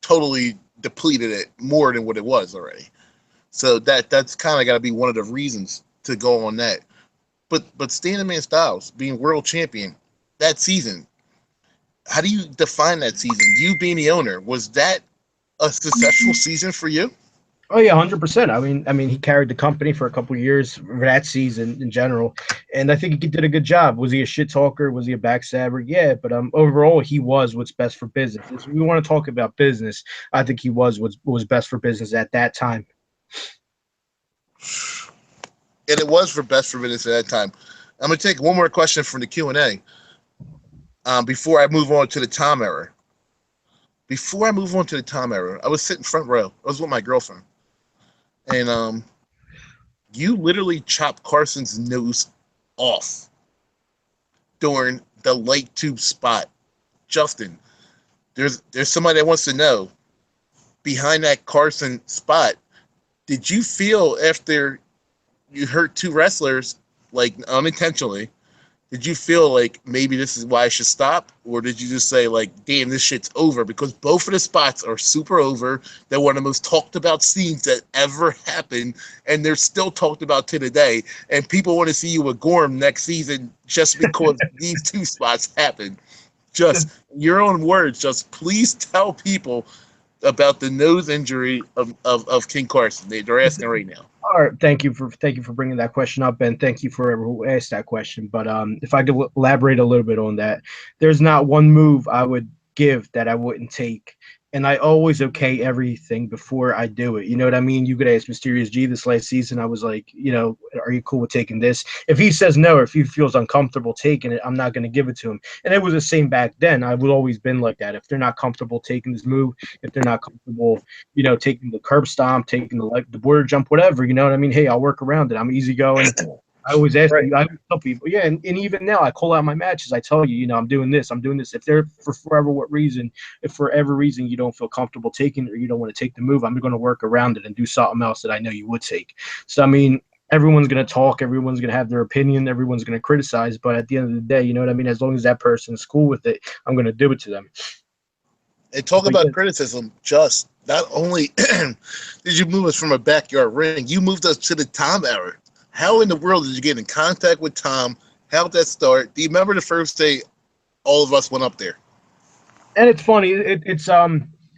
totally depleted it more than what it was already. So that's kind of got to be one of the reasons to go on that. But Stan Man Styles being world champion that season, how do you define that season? You being the owner, was that a successful season for you? Oh yeah, 100%. I mean, he carried the company for a couple of years for that season in general, and I think he did a good job. Was he a shit talker? Was he a backstabber? Yeah, but overall, he was what's best for business. If we want to talk about business, I think he was what was best for business at that time. And it was for best for business at that time. I'm gonna take one more question from the Q&A before I move on to the Tom era. Before I move on to the Tom era, I was sitting front row. I was with my girlfriend, and you literally chopped Carson's nose off during the light tube spot. Justin, there's somebody that wants to know, behind that Carson spot, did you feel after you hurt two wrestlers, like unintentionally, did you feel like maybe this is why I should stop? Or did you just say like, damn, this shit's over? Because both of the spots are super over. They're one of the most talked about scenes that ever happened. And they're still talked about to today. And people want to see you with Gorm next season just because these two spots happened. Just your own words, just please tell people about the nose injury of King Carson. They're asking right now. All right, thank you for bringing that question up, and thank you for whoever who asked that question. But if I could elaborate a little bit on that, there's not one move I would give that I wouldn't take, and I always okay everything before I do it. You know what I mean? You could ask Mysterious G this last season. I was like, are you cool with taking this? If he says no, or if he feels uncomfortable taking it, I'm not going to give it to him. And it was the same back then. I've always been like that. If they're not comfortable taking this move, if they're not comfortable, taking the curb stomp, taking the border jump, whatever, you know what I mean? Hey, I'll work around it. I'm easygoing. I always ask you, I always tell people, yeah, and even now I call out my matches. I tell you, I'm doing this, I'm doing this. If they're for whatever reason, if for every reason you don't feel comfortable taking it or you don't want to take the move, I'm going to work around it and do something else that I know you would take. So, I mean, everyone's going to talk, everyone's going to have their opinion, everyone's going to criticize, but at the end of the day, you know what I mean? As long as that person's cool with it, I'm going to do it to them. And talk about criticism, just not only did you move us from a backyard ring, you moved us to the Tom era. How in the world did you get in contact with Tom? How did that start? Do you remember the first day all of us went up there? And it's funny. It's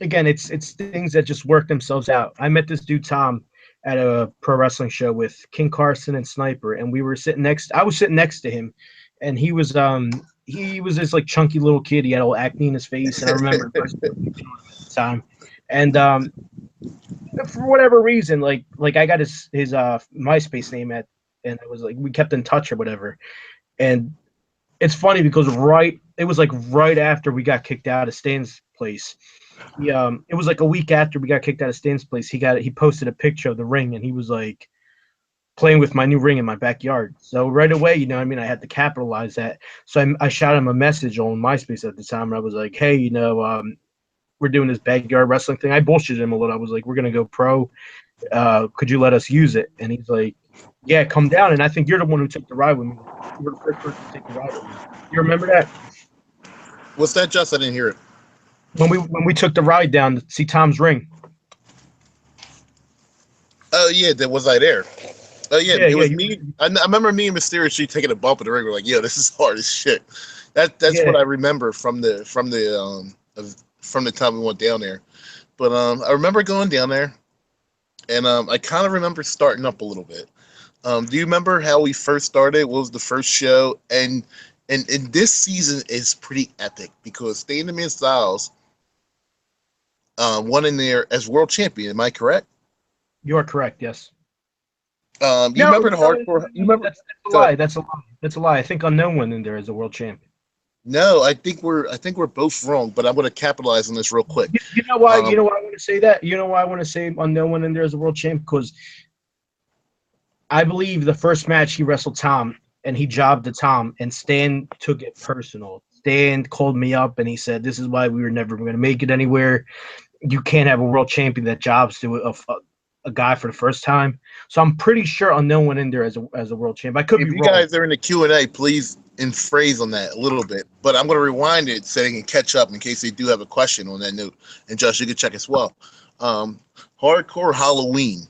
again, it's things that just work themselves out. I met this dude Tom at a pro wrestling show with King Carson and Sniper, and we were sitting next. I was sitting next to him, and he was this like chunky little kid. He had all acne in his face, and I remember at the time. And for whatever reason, like I got his MySpace name and it was like we kept in touch or whatever. And it's funny because it was like right after we got kicked out of Stan's place. It was like a week after we got kicked out of Stan's place. He posted a picture of the ring and he was like playing with my new ring in my backyard. So right away, I had to capitalize that. So I shot him a message on MySpace at the time and I was like, hey, we're doing this backyard wrestling thing. I bullshitted him a little. I was like, we're going to go pro. Could you let us use it? And he's like, yeah, come down. And I think you're the one who took the ride with me. You were the first person to take the ride with me. You remember that? What's that, Just? I didn't hear it. When we took the ride down to see Tom's ring. Oh, yeah, was I there? Oh, yeah, it was me. I remember me and Mysterious G taking a bump in the ring. We're like, yo, this is hard as shit. That's what I remember from the time we went down there. But I remember going down there, and I kind of remember starting up a little bit. Do you remember how we first started? What was the first show? And this season is pretty epic because Stan the Man Styles won in there as world champion. Am I correct? You are correct. Yes. You No, remember the hardcore? You remember? that's a Go ahead. lie. That's a lie. That's a lie. I think Unknown went in there as a world champion. No, I think we're both wrong, but I'm going to capitalize on this real quick. You know why? You Um, know why I want to say that? You know why I want to say Unknown went in there as a world champ? Because I believe the first match he wrestled Tom and he jobbed to Tom, and Stan took it personal. Stan called me up and he said, "This is why we were never going to make it anywhere. You can't have a world champion that jobs to a guy for the first time." So I'm pretty sure Unknown went in there as a world champ. I could be if you wrong. guys are in the Q&A, please phrase on that a little bit. But I'm going to rewind it so they can catch up in case they do have a question on that note. And Josh, you can check as well. Hardcore Halloween.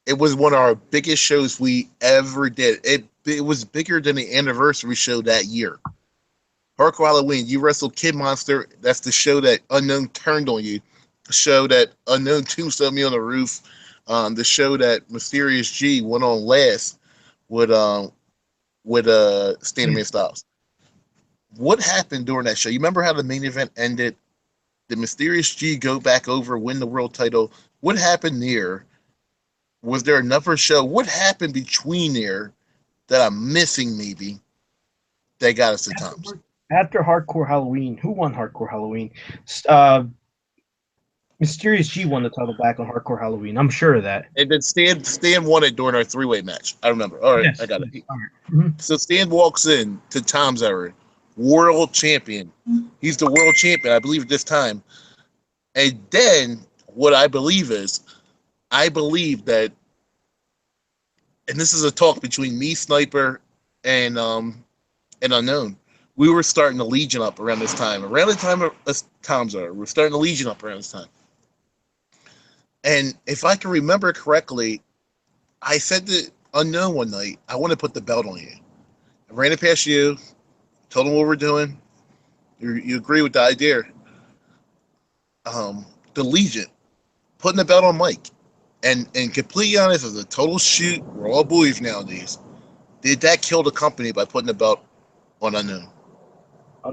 It was one of our biggest shows we ever did. It was bigger than the anniversary show that year. Hardcore Halloween. You wrestled Kid Monster. That's the show that Unknown turned on you. The show that Unknown tombstone me on the roof. The show that Mysterious G went on last with Stan Man Styles. What happened during that show? You remember how the main event ended? Did Mysterious G go back over, win the world title? What happened there? Was there another show? What happened between there that I'm missing maybe that got us to Tom's? After Hardcore Halloween, who won Hardcore Halloween? Uh, Mysterious G won the title back on Hardcore Halloween. I'm sure of that. And then Stan won it during our three-way match. I remember. All right, Yes. I got it. All right. Mm-hmm. So Stan walks in to Tom's era, world champion. He's the world champion, I believe, at this time. And then what I believe that, and this is a talk between me, Sniper, and Unknown. We were starting the Legion up around this time. Around the time of Tom's era, we're starting the Legion up around this time. And if I can remember correctly, I said to Unknown one night, I want to put the belt on you. I ran it past you, told him what we're doing. You agree with the idea. The Legion, putting the belt on Mike. And completely honest, as a total shoot, we're all boys nowadays. Did that kill the company by putting the belt on Unknown?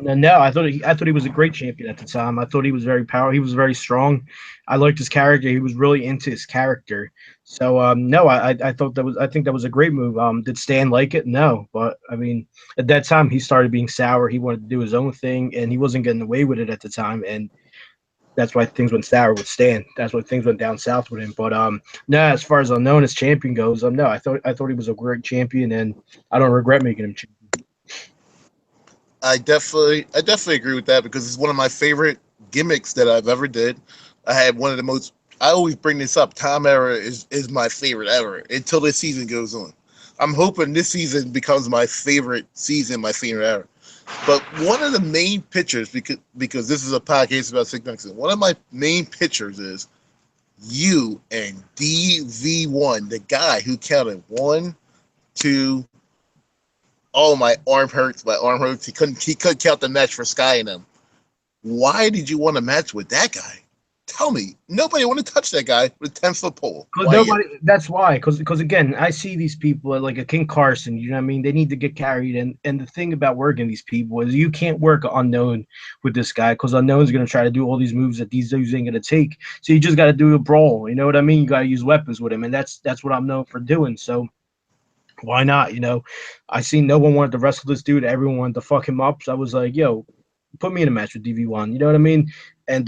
No, I thought he was a great champion at the time. I thought he was very powerful. He was very strong. I liked his character. He was really into his character. So no, I thought I think that was a great move. Did Stan like it? No, but I mean, at that time he started being sour. He wanted to do his own thing, and he wasn't getting away with it at the time. And that's why things went sour with Stan. That's why things went down south with him. But no, as far as Unknown as champion goes, no, I thought he was a great champion, and I don't regret making him champion. I definitely agree with that because it's one of my favorite gimmicks that I've ever did. I had one of the most. I always bring this up. Tom era is my favorite ever until this season goes on. I'm hoping this season becomes my favorite season, my favorite era. But one of the main pictures, because this is a podcast about Sick Nixon, one of my main pictures is you and DV1, the guy who counted 1, 2. Oh, my arm hurts. My arm hurts. He couldn't count the match for Sky and them. Why did you want to match with that guy? Tell me. Nobody want to touch that guy with a 10-foot pole. That's why. Because again, I see these people like a King Carson. You know what I mean? They need to get carried. And the thing about working these people is you can't work Unknown with this guy because Unknown's going to try to do all these moves that these dudes ain't going to take. So you just got to do a brawl. You know what I mean? You got to use weapons with him, and that's what I'm known for doing. So why not? You know, I seen no one wanted to wrestle this dude. Everyone wanted to fuck him up. So I was like, yo, put me in a match with DV1. You know what I mean? And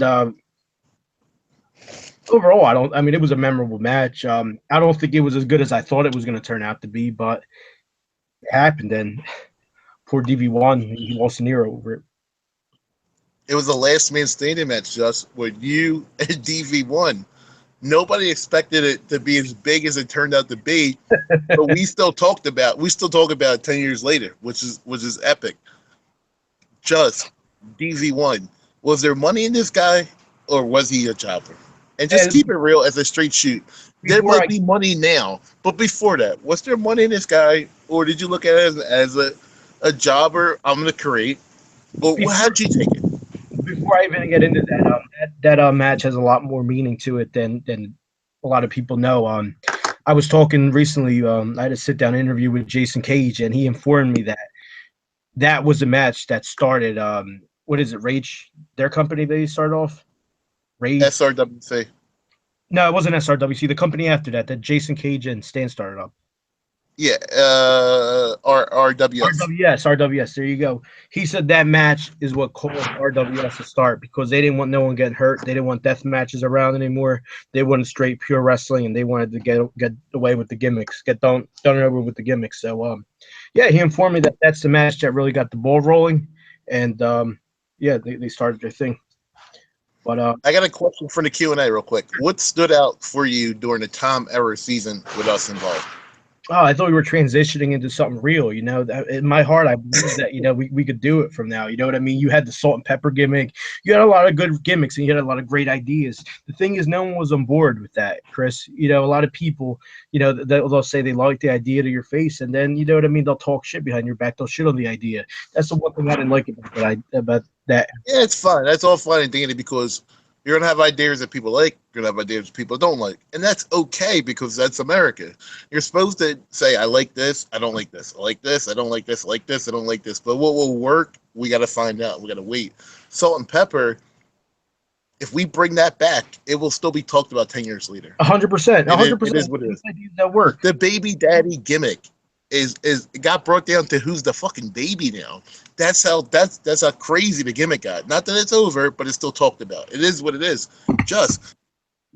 overall, I mean, it was a memorable match. I don't think it was as good as I thought it was going to turn out to be, but it happened. And poor DV1, he lost an ear over it. It was a last man standing match, just with you and DV1. Nobody expected it to be as big as it turned out to be, but we still talk about it 10 years later, which is epic. Just DV1. Was there money in this guy, or was he a jobber? And just keep it real as a straight shoot. There might be money now, but before that, was there money in this guy, or did you look at it as a jobber? I'm gonna create. Well, how'd you take it? before I even get into that, that match has a lot more meaning to it than a lot of people know. I was talking recently. I had a sit down interview with Jason Cage, and he informed me that that was a match that started. What is it? Rage, their company. They started off Rage. SRWC. No, it wasn't SRWC. The company after that, that Jason Cage and Stan started up. Yeah, RWS. RWS. There you go. He said that match is what caused RWS to start because they didn't want no one getting hurt. They didn't want death matches around anymore. They wanted straight pure wrestling, and they wanted to get away with the gimmicks, get done over with the gimmicks. So yeah, he informed me that that's the match that really got the ball rolling, and yeah, they started their thing. But I got a question for the Q&A real quick. What stood out for you during the Tom Era season with us involved? oh, I thought we were transitioning into something real. You know, that, in my heart, I believe that we could do it from now. You know what I mean? You had the salt and pepper gimmick. You had a lot of good gimmicks, and you had a lot of great ideas. The thing is, no one was on board with that, Chris. You know, a lot of people, you know, they'll say they like the idea to your face, and then you know what I mean. They'll talk shit behind your back. They'll shit on the idea. That's the one thing I didn't like about that. Yeah, it's fun. That's all fun and dandy because you're gonna have ideas that people like. You're gonna have ideas that people don't like, and that's okay because that's America. You're supposed to say, "I like this. I don't like this. I like this. I don't like this. I like this. I don't like this." But what will work? We got to find out. We got to wait. Salt and pepper. If we bring that back, it will still be talked about 10 years later. 100%. It 100%. is what it is. Ideas that work. The baby daddy gimmick is it got brought down to who's the fucking baby now. That's how crazy the gimmick got. Not that it's over, but it's still talked about. It is what it is. Just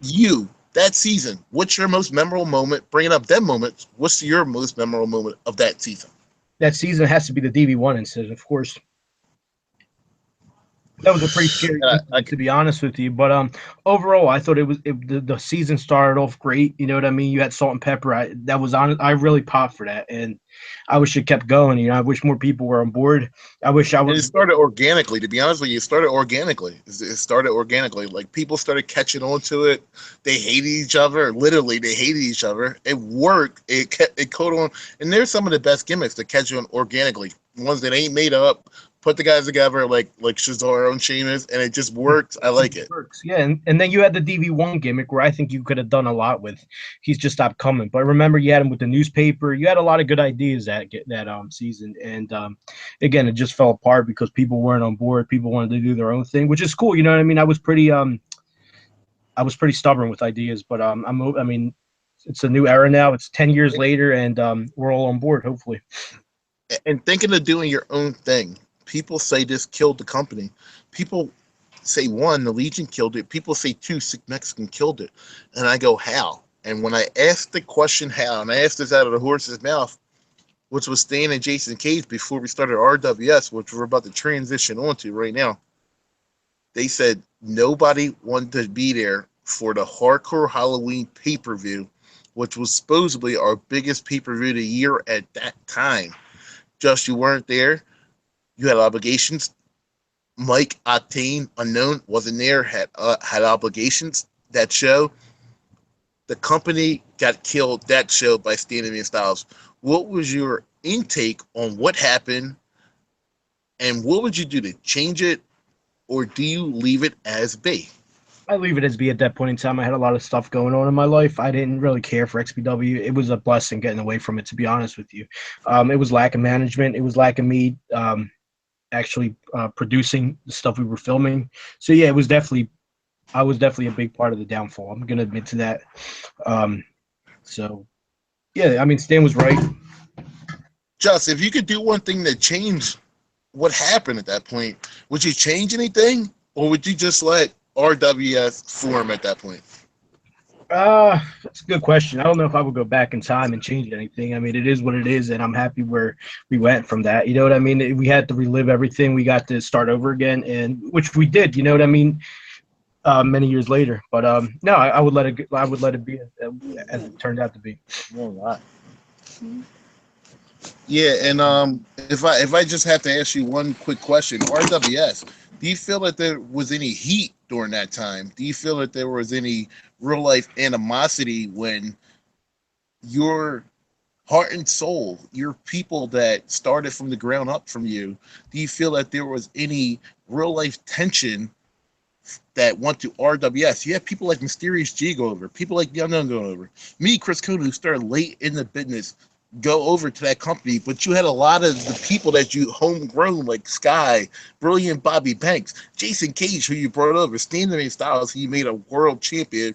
you that season. What's your most memorable moment? Bringing up them moments. What's your most memorable moment of that season? That season has to be the DV1 incident, of course. That was a pretty scary incident, to be honest with you. But overall, I thought the season started off great. You know what I mean? You had salt and pepper. I really popped for that, and I wish it kept going. You know, I wish more people were on board. I wish I And it was. started organically. To be honest with you, it started organically. It started organically. Like people started catching on to it. They hated each other. Literally, they hated each other. It worked. It caught on. And there's some of the best gimmicks that catch on organically. Ones that ain't made up. Put the guys together like Cesaro and Sheamus, and it just works. I like it. Works. Yeah, and then you had the DV1 gimmick where I think you could have done a lot with. He's just stopped coming. But remember, you had him with the newspaper. You had a lot of good ideas that season, and again, it just fell apart because people weren't on board. People wanted to do their own thing, which is cool. You know what I mean? I was pretty stubborn with ideas, but I mean, it's a new era now. It's 10 years later, and we're all on board. Hopefully. And thinking of doing your own thing. People say this killed the company. People say one, the Legion killed it. People say two, Sick Mexican killed it. And I go, how? And when I asked the question how, and I asked this out of the horse's mouth, which was Stan and Jason Cage before we started RWS, which we're about to transition onto right now, they said nobody wanted to be there for the Hardcore Halloween pay-per-view, which was supposedly our biggest pay-per-view of the year at that time. Just you weren't there. You had obligations. Mike Octane, unknown, wasn't there. Had obligations. That show, the company got killed. That show by Stan and Styles. What was your intake on what happened, and what would you do to change it, or do you leave it as be? I leave it as be at that point in time. I had a lot of stuff going on in my life. I didn't really care for XBW. It was a blessing getting away from it, to be honest with you. It was lack of management. It was lack of me actually producing the stuff we were filming. So yeah, I was definitely a big part of the downfall. I'm gonna admit to that. So yeah, I mean, Stan was right. Just if you could do one thing that changed what happened at that point, would you change anything, or would you just let RWS form at that point? That's a good question. I don't know if I would go back in time and change anything. I mean, it is what it is, and I'm happy where we went from that. You know what I mean? We had to relive everything. We got to start over again, and which we did. You know what I mean? Many years later, but no, I would let it. I would let it be as it turned out to be. Yeah, and if I just have to ask you one quick question, RWS, do you feel that there was any heat during that time? Do you feel that there was any real life animosity when your heart and soul, your people that started from the ground up from you, do you feel that there was any real life tension that went to RWS? You have people like Mysterious G go over, people like the Unknown go over. Me, Chris Kuhn, who started late in the business, go over to that company, but you had a lot of the people that you homegrown, like Sky, Brilliant Bobby Banks, Jason Cage, who you brought over, Standing Styles, who you made a world champion.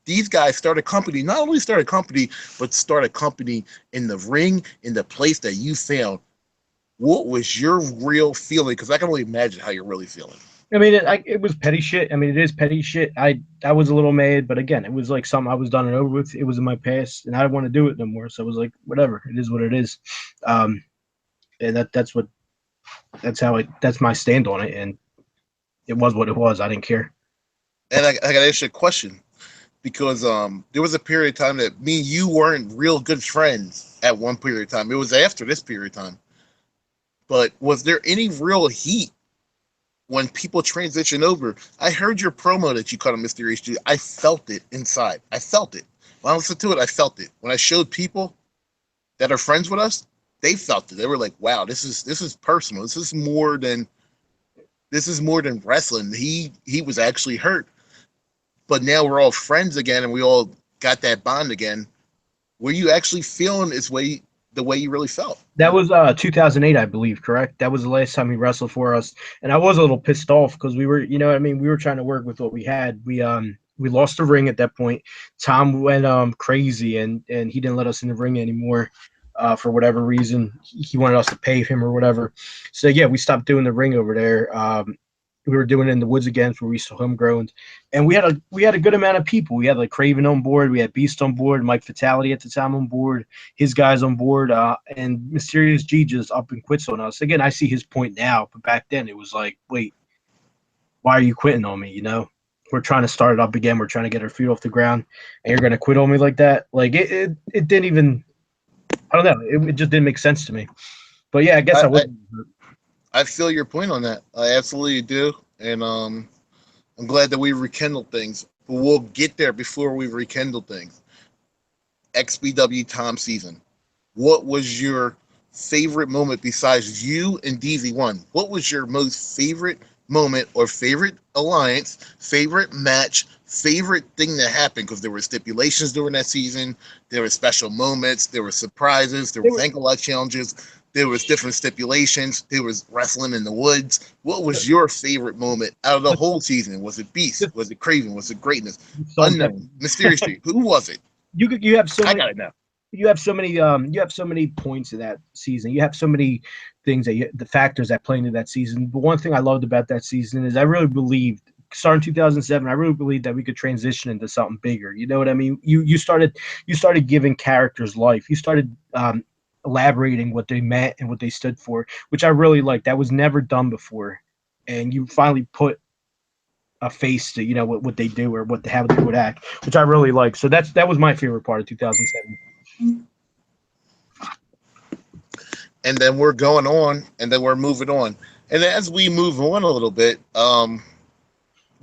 These guys start a company, not only start a company, but start a company in the ring, in the place that you found. What was your real feeling? Because I can only imagine how you're really feeling. I mean, it was petty shit. I mean, it is petty shit. I was a little mad, but again, it was like something I was done and over with. It was in my past, and I didn't want to do it no more. So it was like, whatever. It is what it is. And that's my stand on it. And it was what it was. I didn't care. And I got to ask you a question, because there was a period of time that me and you weren't real good friends at one period of time. It was after this period of time. But was there any real heat when people transition over? I heard your promo that you cut on Mysterious G. I felt it inside. I felt it. When I listened to it, I felt it. When I showed people that are friends with us, they felt it. They were like, "Wow, this is personal. This is more than wrestling." He was actually hurt, but now we're all friends again, and we all got that bond again. Were you actually feeling the way you really felt? That was 2008, I believe, correct? That was the last time he wrestled for us, and I was a little pissed off because we were, you know what I mean, we were trying to work with what we had. We lost the ring at that point. Tom went crazy, and he didn't let us in the ring anymore for whatever reason. He wanted us to pay him or whatever. So yeah, we stopped doing the ring over there. We were doing it in the woods again where we still homegrown, and we had a good amount of people. We had like Craven on board, we had Beast on board, Mike Fatality at the time on board, his guys on board, and Mysterious G just up and quits on us. Again, I see his point now, but back then it was like, wait, why are you quitting on me? You know, we're trying to start it up again. We're trying to get our feet off the ground, and you're gonna quit on me like that? Like it didn't even. I don't know. It just didn't make sense to me. But yeah, I guess I I, wasn't. I feel your point on that. I absolutely do, and I'm glad that we rekindled things. But we'll get there before we rekindle things. XBW Tom season. What was your favorite moment besides you and DZ1? What was your most favorite moment or favorite alliance, favorite match, favorite thing that happened? Because there were stipulations during that season, there were special moments, there were surprises, there They was were, ankle lock challenges, there was different stipulations, there was wrestling in the woods. What was your favorite moment out of the whole season? Was it Beast? Was it Craven? Was it Greatness? Salt and pepper. Unknown, Mysterious Street. Who was it? You have so I many gotta know. you have so many points in that season. You have so many things the factors that play into that season. But one thing I loved about that season is I really believed, starting 2007, I really believed that we could transition into something bigger. You know what I mean? You started giving characters life. You started elaborating what they meant and what they stood for, which I really liked. That was never done before, and you finally put a face to, you know, what they do or how they would act, which I really like. So that was my favorite part of 2007. And then we're going on, and then we're moving on. And as we move on a little bit,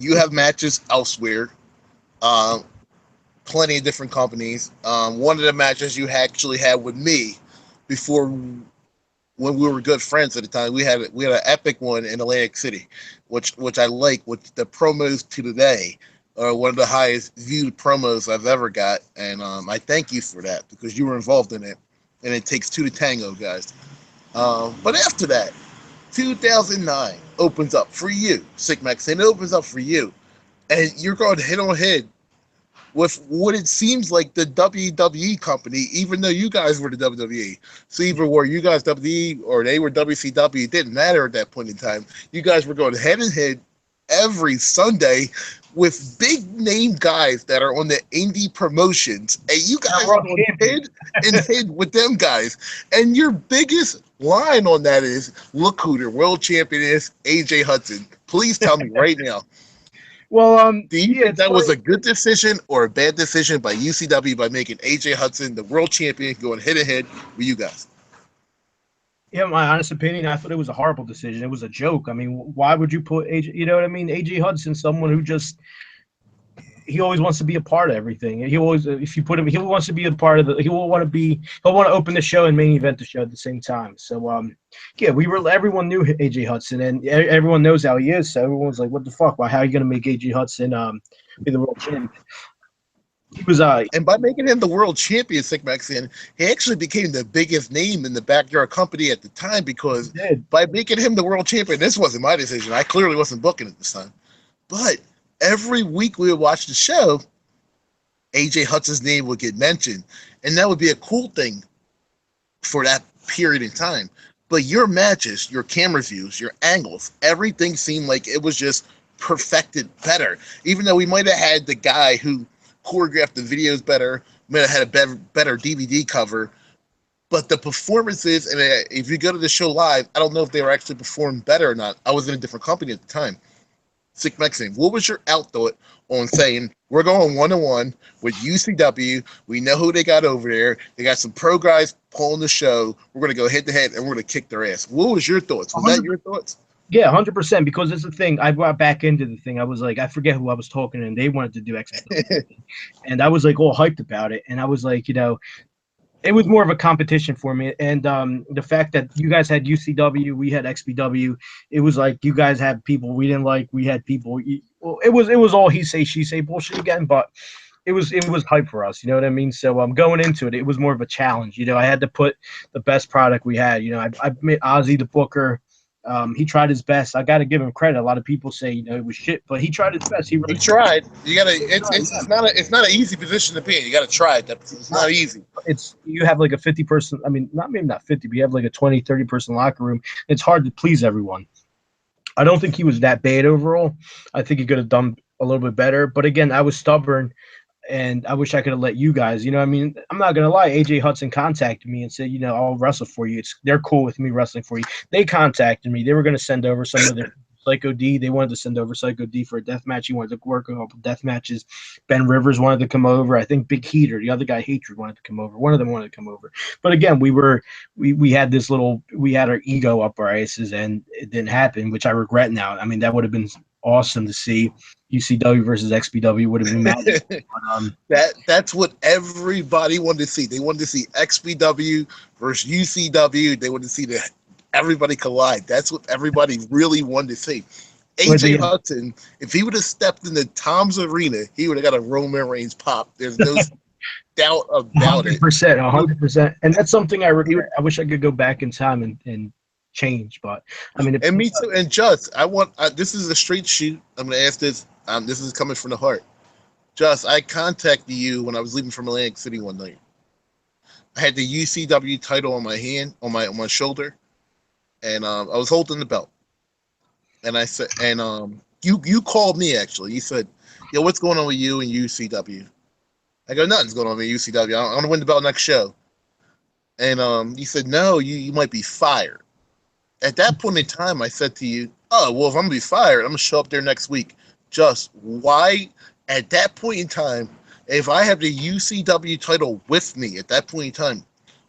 you have matches elsewhere, um, plenty of different companies. One of the matches you actually had with me before, when we were good friends at the time, we had an epic one in Atlantic City, which I like. With the promos to today are one of the highest viewed promos I've ever got, and I thank you for that because you were involved in it. And it takes two to tango, guys. But after that, 2009 opens up for you, Sick Max, and it opens up for you, and you're going head on head with what it seems like the WWE company, even though you guys were the WWE. So either were you guys WWE or they were WCW, it didn't matter at that point in time. You guys were going head and head every Sunday with big name guys that are on the indie promotions, and you guys are going head and head with them guys. And your biggest line on that is, "Look who the world champion is, AJ Hudson." Please tell me right now. Well, Do you think that was a good decision or a bad decision by UCW by making AJ Hudson the world champion, going head to head with you guys? Yeah, my honest opinion, I thought it was a horrible decision. It was a joke. I mean, why would you put AJ? You know what I mean? AJ Hudson, someone who just he always wants to be a part of everything. He always, if you put him, he wants to be a part of the. He will want to be. He'll want to open the show and main event the show at the same time. So yeah, everyone knew AJ Hudson, and everyone knows how he is. So everyone's like, what the fuck? Why? How are you gonna make AJ Hudson be the world champion? He was And by making him the world champion, Sick Mexican, he actually became the biggest name in the backyard company at the time because by making him the world champion, this wasn't my decision. I clearly wasn't booking at this time. But every week we would watch the show, AJ Hudson's name would get mentioned. And that would be a cool thing for that period in time. But your matches, your camera views, your angles, everything seemed like it was just perfected better. Even though we might have had the guy who choreographed the videos better, might have had a better DVD cover, but the performances, and if you go to the show live, I don't know if they were actually performed better or not. I was in a different company at the time. Sick Mexican, what was your outthought on saying we're going 1-on-1 with UCW? We know who they got over there. They got some pro guys pulling the show. We're going to go head to head and we're going to kick their ass. What was your thoughts? Was that your thoughts? Yeah, 100%. Because it's the thing. I brought back into the thing. I was like, I forget who I was talking to, and they wanted to do XBW. And I was like all hyped about it. And I was like, it was more of a competition for me. And the fact that you guys had UCW, we had XBW, it was like you guys had people we didn't like. We had people. Well, it was all he say, she say bullshit again, but it was hype for us. You know what I mean? So going into it, it was more of a challenge. I had to put the best product we had. I made Ozzy the booker. He tried his best. I got to give him credit. A lot of people say it was shit, but he tried his best. He tried. You gotta. It's not an easy position to be in. You gotta try it. It's not easy. You have like a 50 person. I mean, not 50, but you have like a 20, 30 person locker room. It's hard to please everyone. I don't think he was that bad overall. I think he could have done a little bit better. But again, I was stubborn. And I wish I could have let you guys, I mean, I'm not going to lie. AJ Hudson contacted me and said, I'll wrestle for you. They're cool with me wrestling for you. They contacted me. They were going to send over some of their Psycho D. They wanted to send over Psycho D for a death match. He wanted to work a couple death matches. Ben Rivers wanted to come over. I think Big Heater, the other guy, Hatred, wanted to come over. One of them wanted to come over. But again, we had we had our ego up our asses, and it didn't happen, which I regret now. I mean, that would have been awesome to see. UCW versus XBW would have been magic. That's what everybody wanted to see. They wanted to see XBW versus UCW. They wanted to see everybody collide. That's what everybody really wanted to see. AJ Hudson, if he would have stepped into Tom's Arena, he would have got a Roman Reigns pop. There's no doubt about 100%, 100%. And that's something I regret. I wish I could go back in time and change, but I mean, and me too. And Just, this is a straight shoot. I'm going to ask this. This is coming from the heart. Just, I contacted you when I was leaving from Atlantic City one night. I had the UCW title on my hand, on my shoulder, and I was holding the belt. And I said, and you called me actually. You said, "Yo, what's going on with you and UCW?" I go, "Nothing's going on with UCW. I'm going to win the belt next show." And you said, "No, you might be fired." At that point in time, I said to you, "Oh, well, if I'm going to be fired, I'm going to show up there next week." Just why, at that point in time, if I have the UCW title with me at that point in time,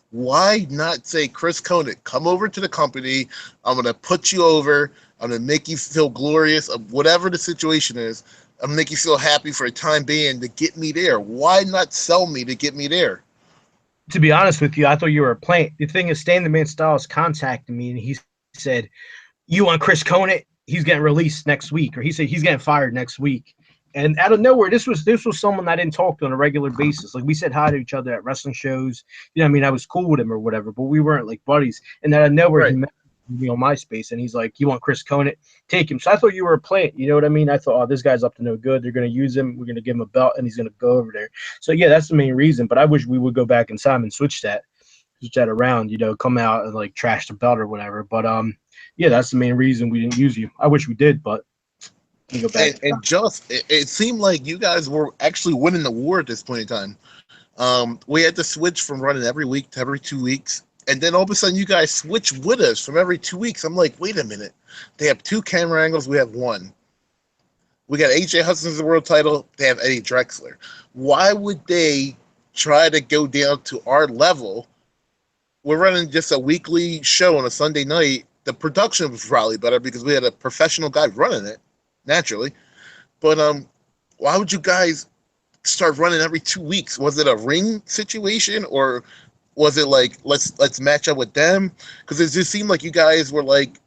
why not say, Chris Conant, come over to the company. I'm going to put you over. I'm going to make you feel glorious of whatever the situation is. I'm going to make you feel happy for a time being to get me there. Why not sell me to get me there? To be honest with you, I thought you were a plant. The thing is, Stan the Man Styles contacted me, and he said, "You want Chris Conant? He's getting released next week," or he said he's getting fired next week. And out of nowhere, this was someone I didn't talk to on a regular basis. Like, we said hi to each other at wrestling shows. I mean, I was cool with him or whatever, but we weren't like buddies. And out of nowhere, He met me on MySpace, and he's like, "You want Chris Conant? Take him." So I thought you were a plant. You know what I mean? I thought, oh, this guy's up to no good. They're going to use him. We're going to give him a belt, and he's going to go over there. So yeah, that's the main reason. But I wish we would go back in time and switch that around. Come out and like trash the belt or whatever. But yeah, that's the main reason we didn't use you. I wish we did, but you go back. And just it seemed like you guys were actually winning the war at this point in time. We had to switch from running every week to every 2 weeks, and then all of a sudden you guys switch with us from every 2 weeks. I'm like, wait a minute, they have 2 camera angles, we have 1. We got AJ Hudson's the world title, they have Eddie Drexler. Why would they try to go down to our level? We're running just a weekly show on a Sunday night. The production was probably better because we had a professional guy running it, naturally. But why would you guys start running every 2 weeks? Was it a ring situation, or was it like let's match up with them? Because it just seemed like you guys were like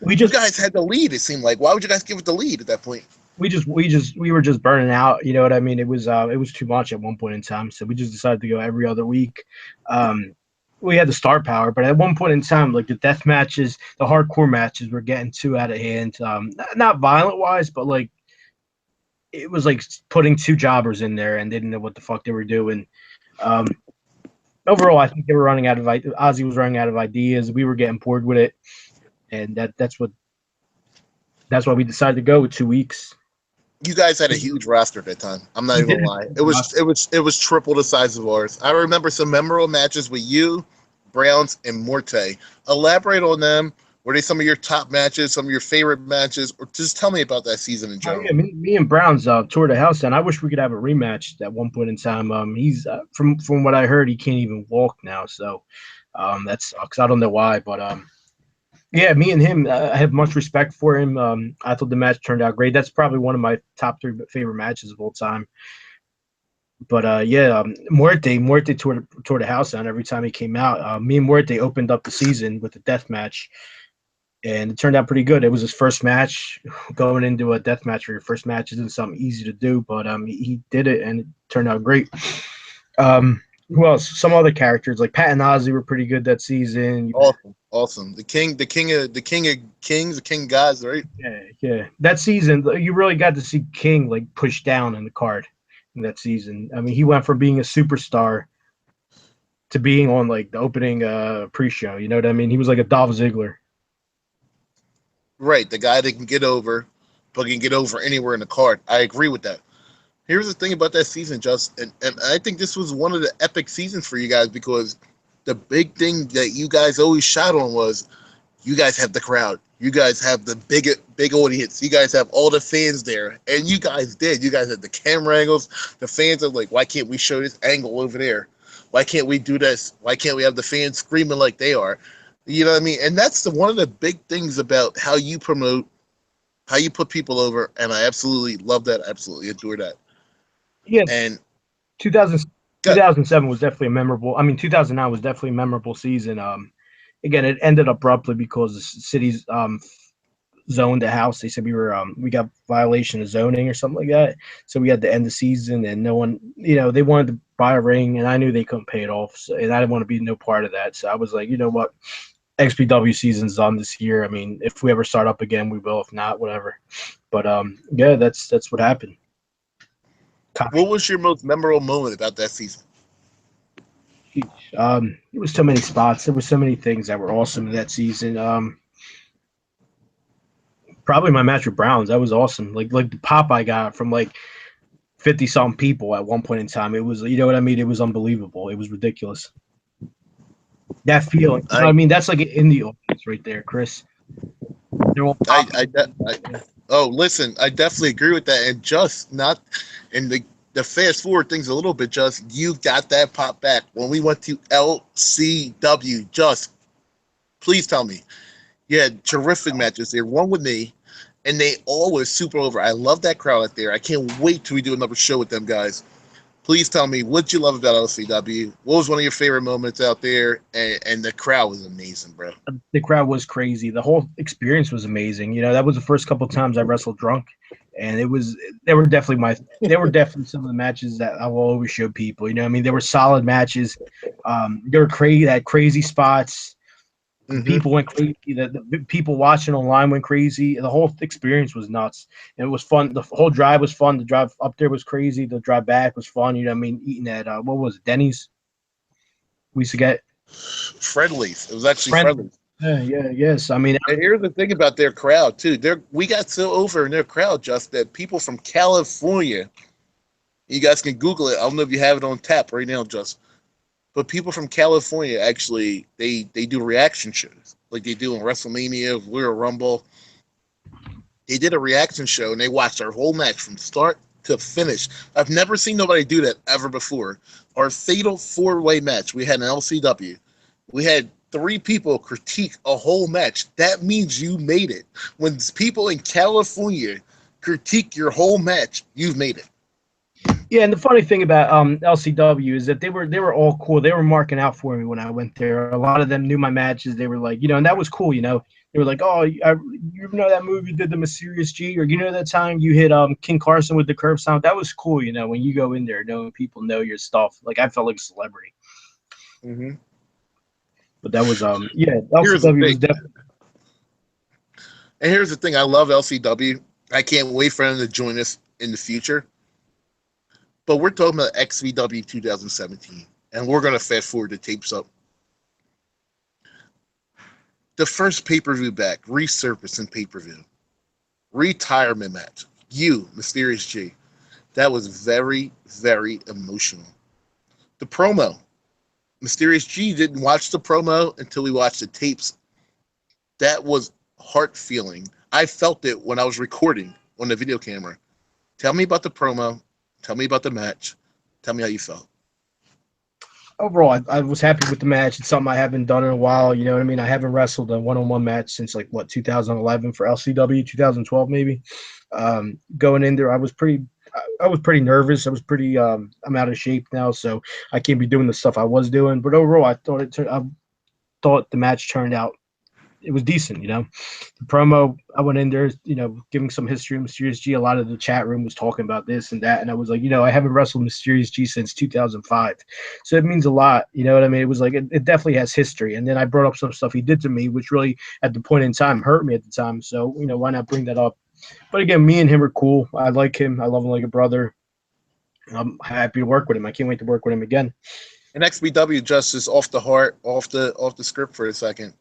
We you just guys had the lead. It seemed like why would you guys give it the lead at that point? we were just burning out. You know what I mean? It was too much at one point in time, so we just decided to go every other week. Um, we had the star power, but at one point in time, like the death matches, the hardcore matches were getting too out of hand. Not violent wise, but like it was like putting two jobbers in there and didn't know what the fuck they were doing. Um, Overall, I think they were running out of Ozzy was running out of ideas. We were getting bored with it, and that's why we decided to go with 2 weeks. You guys had a huge roster at that time. I'm not We even did gonna lie. It was triple the size of ours. I remember some memorable matches with you, Browns, and Morte. Elaborate on them. Were they some of your top matches, some of your favorite matches, or just tell me about that season in Oh general? yeah, me and Browns tore the house down. I wish we could have a rematch at one point in time. He's from what I heard, he can't even walk now. So that sucks. I don't know why, but yeah, me and him, I have much respect for him. I thought the match turned out great. That's probably one of my top three favorite matches of all time. But yeah, Muerte tore the house down every time he came out. Me and Muerte opened up the season with a death match, and it turned out pretty good. It was his first match. Going into a death match for your first match isn't something easy to do, but he did it, and it turned out great. Who else? Some other characters like Pat and Ozzy were pretty good that season. Awesome, awesome. The king of kings, the king of gods, right? Yeah. That season, you really got to see King like push down in the card in that season. I mean, he went from being a superstar to being on like the opening pre-show. You know what I mean? He was like a Dolph Ziggler. Right, the guy that can get over, but can get over anywhere in the card. I agree with that. Here's the thing about that season, Just, and I think this was one of the epic seasons for you guys because the big thing that you guys always shot on was you guys have the crowd. You guys have the big audience. You guys have all the fans there. And you guys did. You guys had the camera angles. The fans are like, why can't we show this angle over there? Why can't we do this? Why can't we have the fans screaming like they are? You know what I mean? And that's one of the big things about how you promote, how you put people over. And I absolutely love that. I absolutely adore that. Yeah, And 2000, got 2007 was definitely a memorable. I mean, 2009 was definitely a memorable season. Again, it ended abruptly because the city's zoned the house. They said we got violation of zoning or something like that. So we had to end the season, and no one, they wanted to buy a ring, and I knew they couldn't pay it off, so, and I didn't want to be no part of that. So I was like, you know what, XPW season's on this year. I mean, if we ever start up again, we will. If not, whatever. But yeah, that's what happened. what was your most memorable moment about that season? It was so many spots. There were so many things that were awesome in that season. Probably my match with Browns. That was awesome. Like the pop I got from like 50 something people at one point in time. It was, you know what I mean? It was unbelievable. It was ridiculous. That feeling. You know what I I mean? That's like an indie audience right there, Chris. They're all I, pop. I, oh, listen, I definitely agree with that. And just not in the fast forward things a little bit, just you got that pop back when we went to LCW. Just please tell me, you had terrific matches there. One with me, and they all were super over. I love that crowd out there. I can't wait till we do another show with them guys. Please tell me what you love about LCW. What was one of your favorite moments out there? And the crowd was amazing, bro. The crowd was crazy. The whole experience was amazing. That was the first couple of times I wrestled drunk, and they were definitely some of the matches that I will always show people. I mean, they were solid matches. They were crazy, had crazy spots. The Mm-hmm. people went crazy. The people watching online went crazy. The whole experience was nuts. And it was fun. The whole drive was fun. The drive up there was crazy. The drive back was fun. You know what I mean? Eating at what was it, Denny's? We used to get Friendlies. It was actually friendly. friendlies. Yes. I mean, And here's the thing about their crowd too. We got so over in their crowd just that people from California, you guys can Google it. I don't know if you have it on tap right now, just but people from California actually they do reaction shows like they do in WrestleMania, Royal Rumble. They did a reaction show and they watched our whole match from start to finish. I've never seen nobody do that ever before. Our fatal four-way match we had in LCW. We had three people critique a whole match. That means you made it. When people in California critique your whole match, you've made it. Yeah, and the funny thing about LCW is that they were all cool. They were marking out for me when I went there. A lot of them knew my matches. They were like, and that was cool. They were like, oh, you know that move you did the Mysterious G, or that time you hit King Carson with the curb stomp. That was cool. When you go in there, knowing people know your stuff. Like I felt like a celebrity. Mm-hmm. But that was yeah, Here's the LCW thing. was definitely. And here's the thing. I love LCW. I can't wait for them to join us in the future. But we're talking about XVW 2017, and we're going to fast forward the tapes up. The first pay-per-view back, resurfacing pay-per-view, retirement match. You, Mysterious G. That was very, very emotional. The promo. Mysterious G didn't watch the promo until we watched the tapes. That was heart feeling. I felt it when I was recording on the video camera. Tell me about the promo. Tell me about the match. Tell me how you felt. Overall, I was happy with the match. It's something I haven't done in a while. You know what I mean? I haven't wrestled a one-on-one match since 2011 for LCW, 2012 maybe. Going in there, I was pretty nervous. I'm out of shape now, so I can't be doing the stuff I was doing. But overall, I thought the match turned out. It was decent. The promo, I went in there, giving some history of Mysterious G. A lot of the chat room was talking about this and that, and I was like, I haven't wrestled Mysterious G since 2005, so it means a lot. You know what I mean? It was like it definitely has history. And then I brought up some stuff he did to me, which really at the point in time hurt me at the time. So why not bring that up? But again, me and him are cool. I like him. I love him like a brother. I'm happy to work with him. I can't wait to work with him again. And XBW Justice off the script for a second.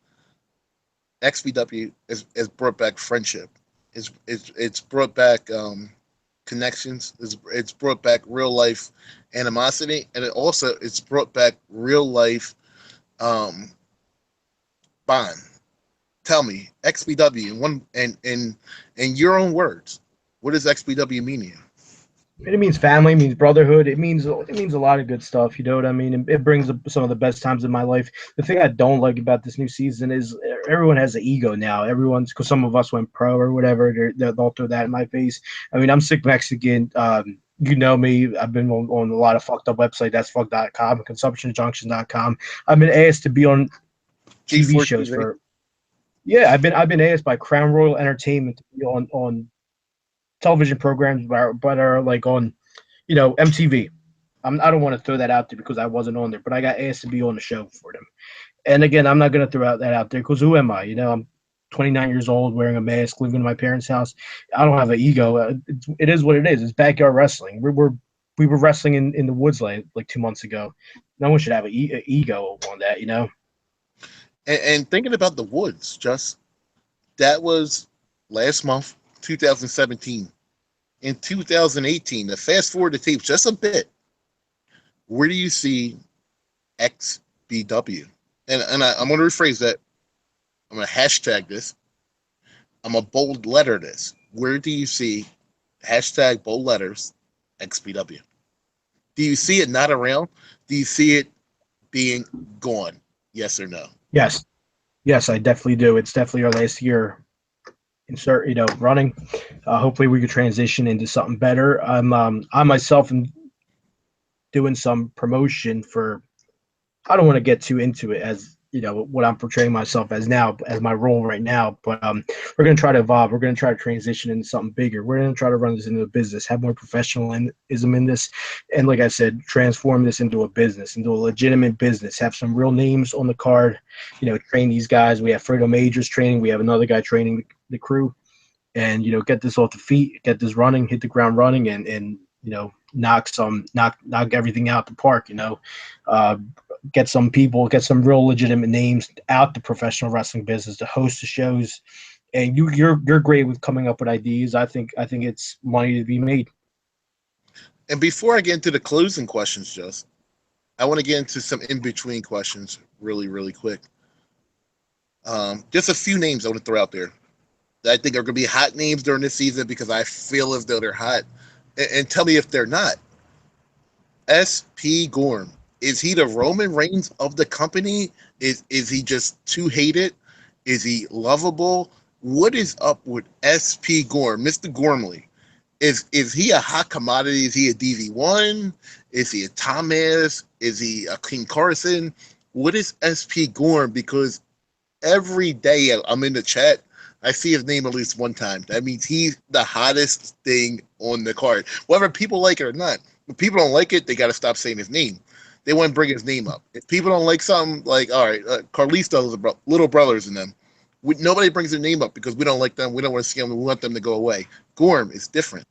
XBW has brought back friendship. It's brought back connections. It's brought back real life animosity, and it's brought back real life bond. Tell me, XBW in your own words, what does XBW mean to you? It means family, it means brotherhood. It means a lot of good stuff. You know what I mean? It brings up some of the best times in my life. The thing I don't like about this new season is everyone has an ego now. Because some of us went pro or whatever. They'll throw that in my face. I mean, I'm sick Mexican. You know me. I've been on a lot of fucked up websites. That's fuck.com, consumptionjunction.com. I've been asked to be on TV shows for. Yeah, I've been asked by Crown Royal Entertainment to be on television programs but are like on, MTV. I don't want to throw that out there because I wasn't on there, but I got asked to be on the show for them. And again, I'm not going to throw that out there because who am I? I'm 29 years old, wearing a mask, living in my parents' house. I don't have an ego. It is what it is. It's backyard wrestling. We were wrestling in the woods like 2 months ago. No one should have an ego on that, And thinking about the woods, that was last month, 2017. In 2018, to fast forward the tapes just a bit, where do you see XBW? And I'm going to rephrase that. I'm going to hashtag this. I'm going to bold letter this. Where do you see hashtag bold letters XBW? Do you see it not around? Do you see it being gone? Yes or no? Yes. Yes, I definitely do. It's definitely our last year running. Hopefully we could transition into something better. I myself am doing some promotion for, I don't want to get too into it as, what I'm portraying myself as now, as my role right now, but we're going to try to evolve. We're going to try to transition into something bigger. We're going to try to run this into a business, have more professionalism in this, and like I said, transform this into a business, into a legitimate business, have some real names on the card, train these guys. We have Fredo Majors training. We have another guy training the crew, and, get this off the feet, get this running, hit the ground running, and knock everything out the park, get some real legitimate names out the professional wrestling business to host the shows. And you're great with coming up with ideas. I think it's money to be made. And before I get into the closing questions, I want to get into some in-between questions really, really quick. Just a few names I want to throw out there that I think are going to be hot names during this season because I feel as though they're hot. And tell me if they're not. SP Gorm. Is he the Roman Reigns of the company? Is he just too hated? Is he lovable? What is up with SP Gorm, Mr. Gormley? Is he a hot commodity? Is he a DV1? Is he a Thomas? Is he a King Carson? What is SP Gorm? Because every day I'm in the chat, I see his name at least one time. That means he's the hottest thing on the card, whether people like it or not. If people don't like it, they got to stop saying his name. They want to bring his name up. If people don't like something, like, all right, Carlisto's little brothers and them, nobody brings their name up because we don't like them. We don't want to see them. We want them to go away. Gorm is different.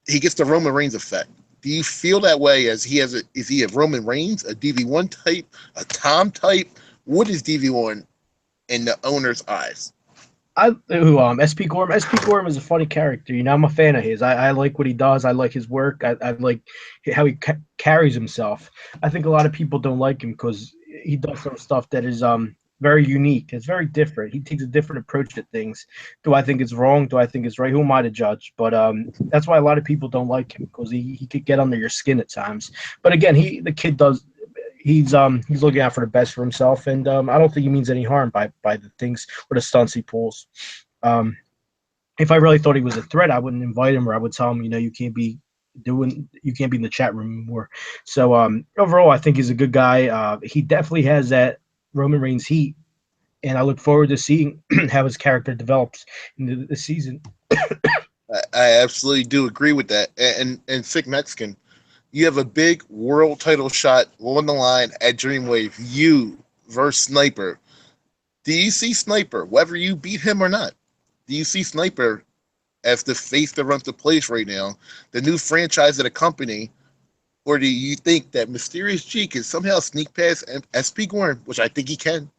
He gets the Roman Reigns effect. Do you feel that way? As he has is he a Roman Reigns, a DV1 type, a Tom type? What is DV1 in the owner's eyes? SP Gorm. SP Gorm is a funny character. You know, I'm a fan of his. I like what he does. I like his work. I like how he carries himself. I think a lot of people don't like him because he does some stuff that is very unique. It's very different. He takes a different approach to things. Do I think it's wrong? Do I think it's right? Who am I to judge? But that's why a lot of people don't like him because he could get under your skin at times. But again, the kid does. He's looking out for the best for himself, and I don't think he means any harm by the things or the stunts he pulls. If I really thought he was a threat, I wouldn't invite him, or I would tell him, you can't be in the chat room anymore. So overall, I think he's a good guy. He definitely has that Roman Reigns heat, and I look forward to seeing how his character develops in the season. I absolutely do agree with that. And Sick Mexican, you have a big world title shot on the line at Dreamwave. You versus Sniper. Do you see Sniper, whether you beat him or not? Do you see Sniper as the face that runs the place right now, the new franchise of the company? Or do you think that Mysterious G can somehow sneak past SP Gorm, which I think he can,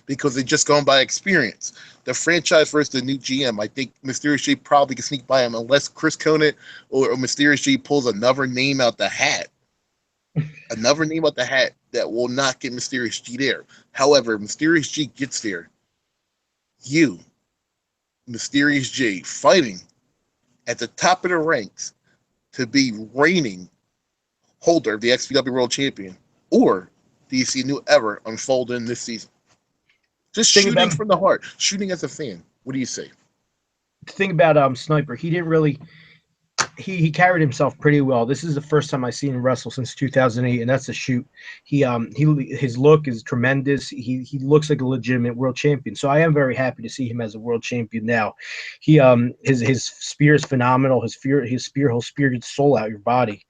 because they're just going by experience? The franchise versus the new GM, I think Mysterious G probably can sneak by him unless Chris Conant or Mysterious G pulls another name out the hat. Another name out the hat that will not get Mysterious G there. However, Mysterious G gets there. You, Mysterious G, fighting at the top of the ranks to be reigning holder of the XPW World Champion, or do you see a new ever unfolding this season? Just shooting from the heart, shooting as a fan. What do you say? The thing about Sniper, he didn't really. He carried himself pretty well. This is the first time I've seen him wrestle since 2008, and that's a shoot. His look is tremendous. He looks like a legitimate world champion. So I am very happy to see him as a world champion now. His spear is phenomenal. His spear will spear your soul out your body.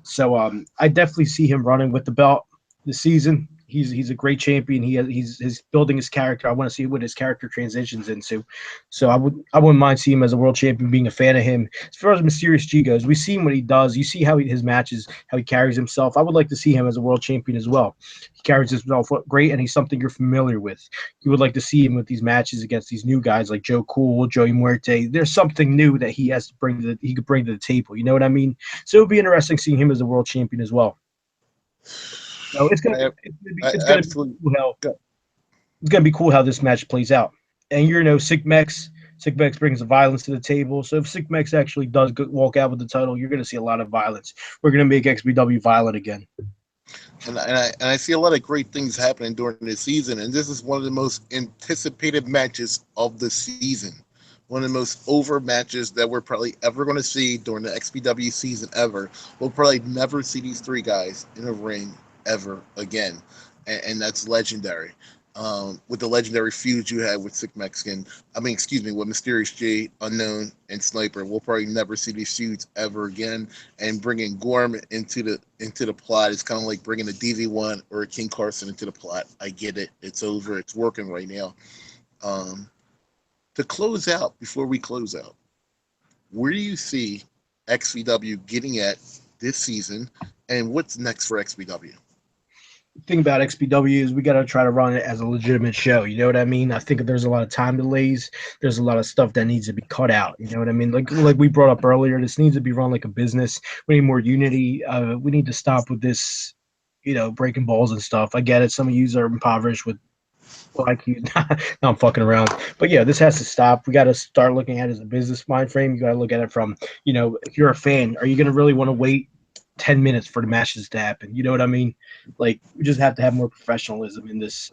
So I definitely see him running with the belt this season. He's a great champion. He's building his character. I want to see what his character transitions into. So I wouldn't mind seeing him as a world champion, being a fan of him. As far as Mysterious G goes, we've seen what he does. You see how his matches, how he carries himself. I would like to see him as a world champion as well. He carries himself great, and he's something you're familiar with. You would like to see him with these matches against these new guys like Joe Cool, Joey Muerte. There's something new that he has to bring he could bring to the table. You know what I mean? So it would be interesting seeing him as a world champion as well. So it's gonna be cool how this match plays out. And Sick Mex brings the violence to the table. So if Sick Mex actually does walk out with the title, you're gonna see a lot of violence. We're gonna make XBW violent again. And I see a lot of great things happening during this season, and this is one of the most anticipated matches of the season. One of the most over matches that we're probably ever going to see during the XPW season ever. We'll probably never see these three guys in a ring ever again, and that's legendary. With the legendary feuds you had with Sick Mexican, with Mysterious J, Unknown, and Sniper, we'll probably never see these feuds ever again. And bringing Gorm into the plot is kind of like bringing a DV1 or a King Carson into the plot. I get it. It's over. It's working right now. To close out, before we close out, where do you see XPW getting at this season, and what's next for XPW? The thing about XPW is we got to try to run it as a legitimate show. You know what I mean? I think there's a lot of time delays. There's a lot of stuff that needs to be cut out. You know what I mean? Like we brought up earlier, this needs to be run like a business. We need more unity. We need to stop with this, breaking balls and stuff. I get it. Some of you are impoverished with IQ. No, I'm fucking around. But yeah, this has to stop. We got to start looking at it as a business mind frame. You got to look at it from, if you're a fan, are you going to really want to wait 10 minutes for the matches to happen? You know what I mean? Like, we just have to have more professionalism in this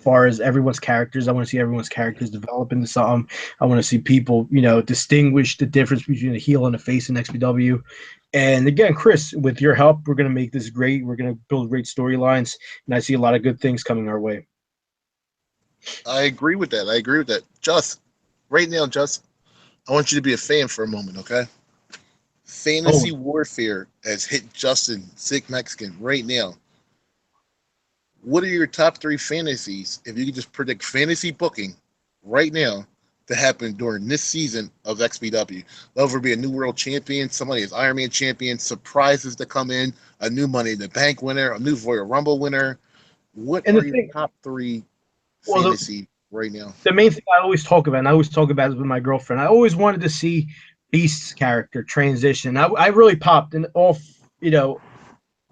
far as everyone's characters. I want to see everyone's characters develop into something. I want to see people, distinguish the difference between a heel and a face in XPW. And again, Chris, with your help, we're going to make this great. We're going to build great storylines, and I see a lot of good things coming our way. I agree with that. Just right now, I want you to be a fan for a moment, okay? Fantasy warfare has hit Justin, Sick Mexican, right now. What are your top 3 fantasies, if you could just predict fantasy booking right now, to happen during this season of XPW? Whether it be a new world champion, somebody is Iron Man champion, surprises to come in, a new Money in the Bank winner, a new Royal Rumble winner. What are your top 3 fantasy right now? The main thing I always talk about, and I always talk about it with my girlfriend, I always wanted to see Beast's character transition. I really popped in all,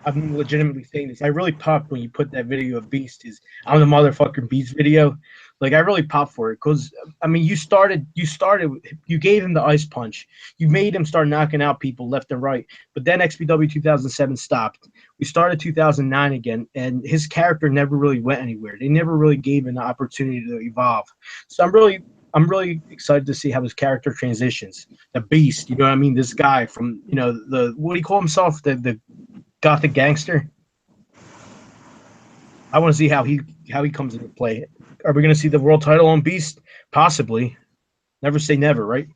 I'm legitimately saying this. I really popped when you put that video of Beast. I'm the motherfucking Beast video. Like, I really popped for it because, I mean, you gave him the ice punch. You made him start knocking out people left and right. But then XPW 2007 stopped. We started 2009 again, and his character never really went anywhere. They never really gave him an opportunity to evolve. So I'm really excited to see how his character transitions. The Beast, you know what I mean? This guy from, what do you call himself? The Gothic gangster. I want to see how he comes into play. Are we going to see the world title on Beast? Possibly. Never say never, right?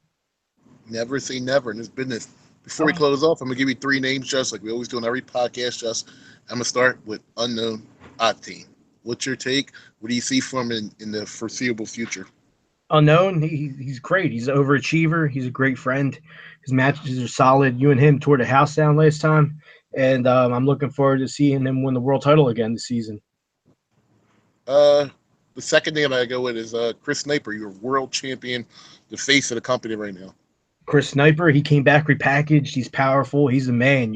Never say never in this business. Before we close off, I'm going to give you 3 names, just like we always do on every podcast. Just I'm going to start with Unknown Octane. What's your take? What do you see from him in the foreseeable future? Unknown, he's great. He's an overachiever. He's a great friend. His matches are solid. You and him tore the house down last time, and I'm looking forward to seeing him win the world title again this season. The second name I go with is Chris Sniper. You're world champion, the face of the company right now. Chris Sniper, he came back repackaged. He's powerful. He's a man,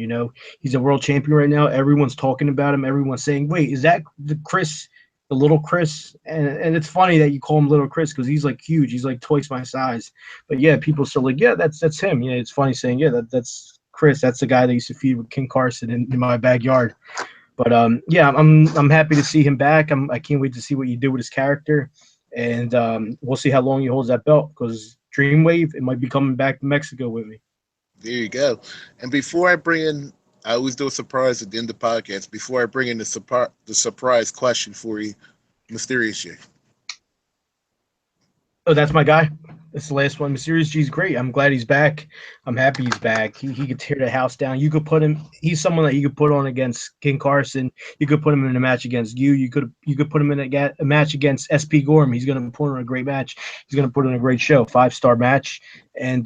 He's a world champion right now. Everyone's talking about him. Everyone's saying, wait, is that the little Chris? And it's funny that you call him little Chris because he's like huge. He's like twice my size. But yeah, people are still like, yeah, that's him. It's funny saying, yeah, that's Chris. That's the guy that used to feed with King Carson in my backyard. But yeah, I'm happy to see him back. I can't wait to see what you do with his character, and we'll see how long he holds that belt. Because Dreamwave, it might be coming back to Mexico with me. There you go. And before I bring in, I always do a surprise at the end of the podcast. Before I bring in the surprise question for you, Mysterious J. Oh, that's my guy. That's the last one. Mysterious G's great. I'm glad he's back. I'm happy he's back. He could tear the house down. You could put him. He's someone that you could put on against King Carson. You could put him in a match against you. You could put him in a match against SP Gorm. He's going to put on a great match. He's going to put on a great show. 5-star match. And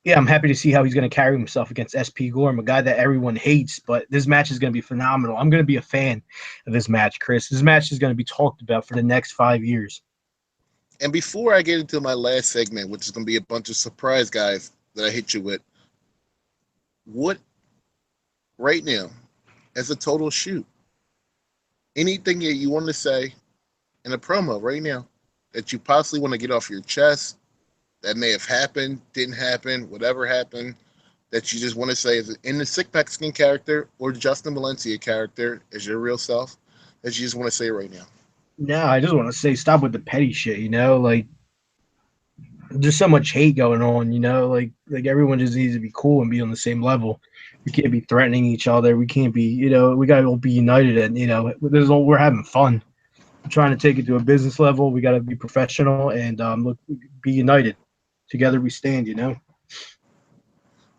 yeah, I'm happy to see how he's going to carry himself against SP Gorm, a guy that everyone hates. But this match is going to be phenomenal. I'm going to be a fan of this match, Chris. This match is going to be talked about for the next 5 years. And before I get into my last segment, which is going to be a bunch of surprise guys that I hit you with, what right now, as a total shoot, anything that you want to say in a promo right now that you possibly want to get off your chest that may have happened, didn't happen, whatever happened, that you just want to say is in the Sick Mexican character or Justin Valencia character as your real self, that you just want to say right now? No, I just want to say stop with the petty shit, Like, there's so much hate going on, Like everyone just needs to be cool and be on the same level. We can't be threatening each other. We can't be, we got to all be united. And, we're having fun. We're trying to take it to a business level. We got to be professional and be united. Together we stand, And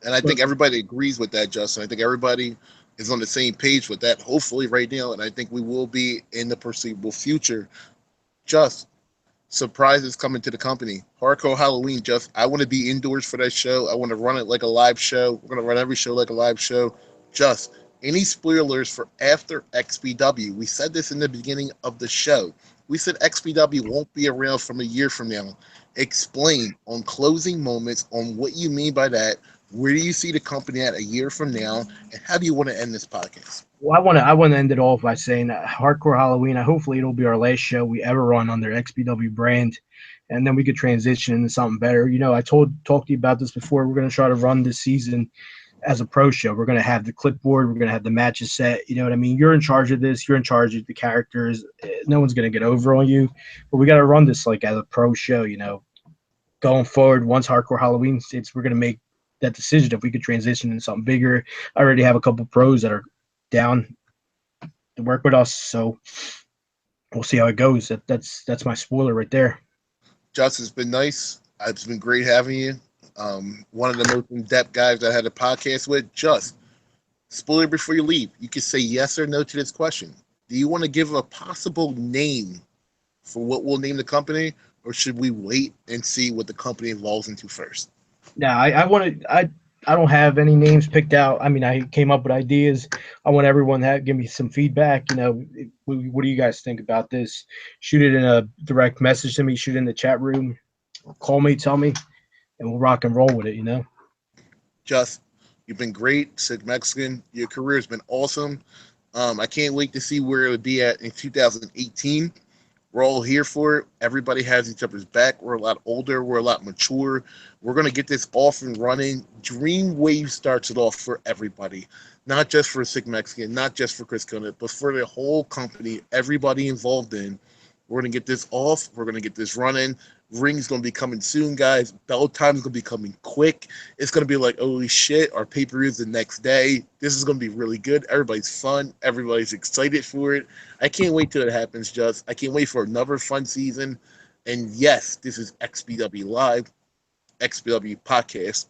I think everybody agrees with that, Justin. I think everybody is on the same page with that, hopefully right now, and I think we will be in the foreseeable future. Just surprises coming to the company. Hardcore Halloween, just I want to be indoors for that show. I want to run it like a live show. We're going to run every show like a live show. Just any spoilers for after XPW? We said this in the beginning of the show. We said XPW won't be around from a year from now. Explain on closing moments on what you mean by that. Where do you see the company at a year from now, and how do you want to end this podcast? Well, I want to end it off by saying that Hardcore Halloween, hopefully it'll be our last show we ever run under XPW brand, and then we could transition into something better. I talked to you about this before. We're going to try to run this season as a pro show. We're gonna have the clipboard. We're gonna have the matches set. You know what I mean? You're in charge of this. You're in charge of the characters. No one's gonna get over on you. But we gotta run this like as a pro show. You know, going forward, once Hardcore Halloween hits, we're gonna make that decision if we could transition into something bigger. I already have a couple pros that are down to work with us, so we'll see how it goes. That's my spoiler right there. Just, it's been nice. It's been great having you. One of the most in-depth guys I had a podcast with. Just spoiler before you leave. You can say yes or no to this question. Do you want to give a possible name for what we'll name the company, or should we wait and see what the company evolves into first? Now, I want to. I don't have any names picked out. I mean, I came up with ideas. I want everyone to give me some feedback. You know, what do you guys think about this? Shoot it in a direct message to me. Shoot it in the chat room. Or call me, tell me, and we'll rock and roll with it. You know. Just, you've been great, Sick Mexican. Your career has been awesome. I can't wait to see where it would be at in 2018. We're all here for it. Everybody has each other's back. We're a lot older. We're a lot mature. We're going to get this off and running. Dream Wave starts it off for everybody, not just for Sick Mexican, not just for Chris Conant, but for the whole company, everybody involved in. We're going to get this off. We're going to get this running. Ring's going to be coming soon, guys. Bell time's going to be coming quick. It's going to be like, holy shit, our pay-per-view's the next day. This is going to be really good. Everybody's fun. Everybody's excited for it. I can't wait till it happens, Just. I can't wait for another fun season. And yes, this is XBW Live, XBW Podcast.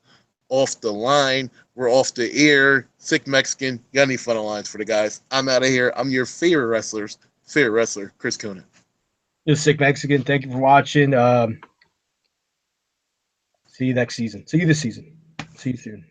Off the line. We're off the air. Sick Mexican. Got any final lines for the guys? I'm out of here. I'm your favorite wrestler, Chris Conant. Just Sick Mexican. Thank you for watching. See you next season. See you this season. See you soon.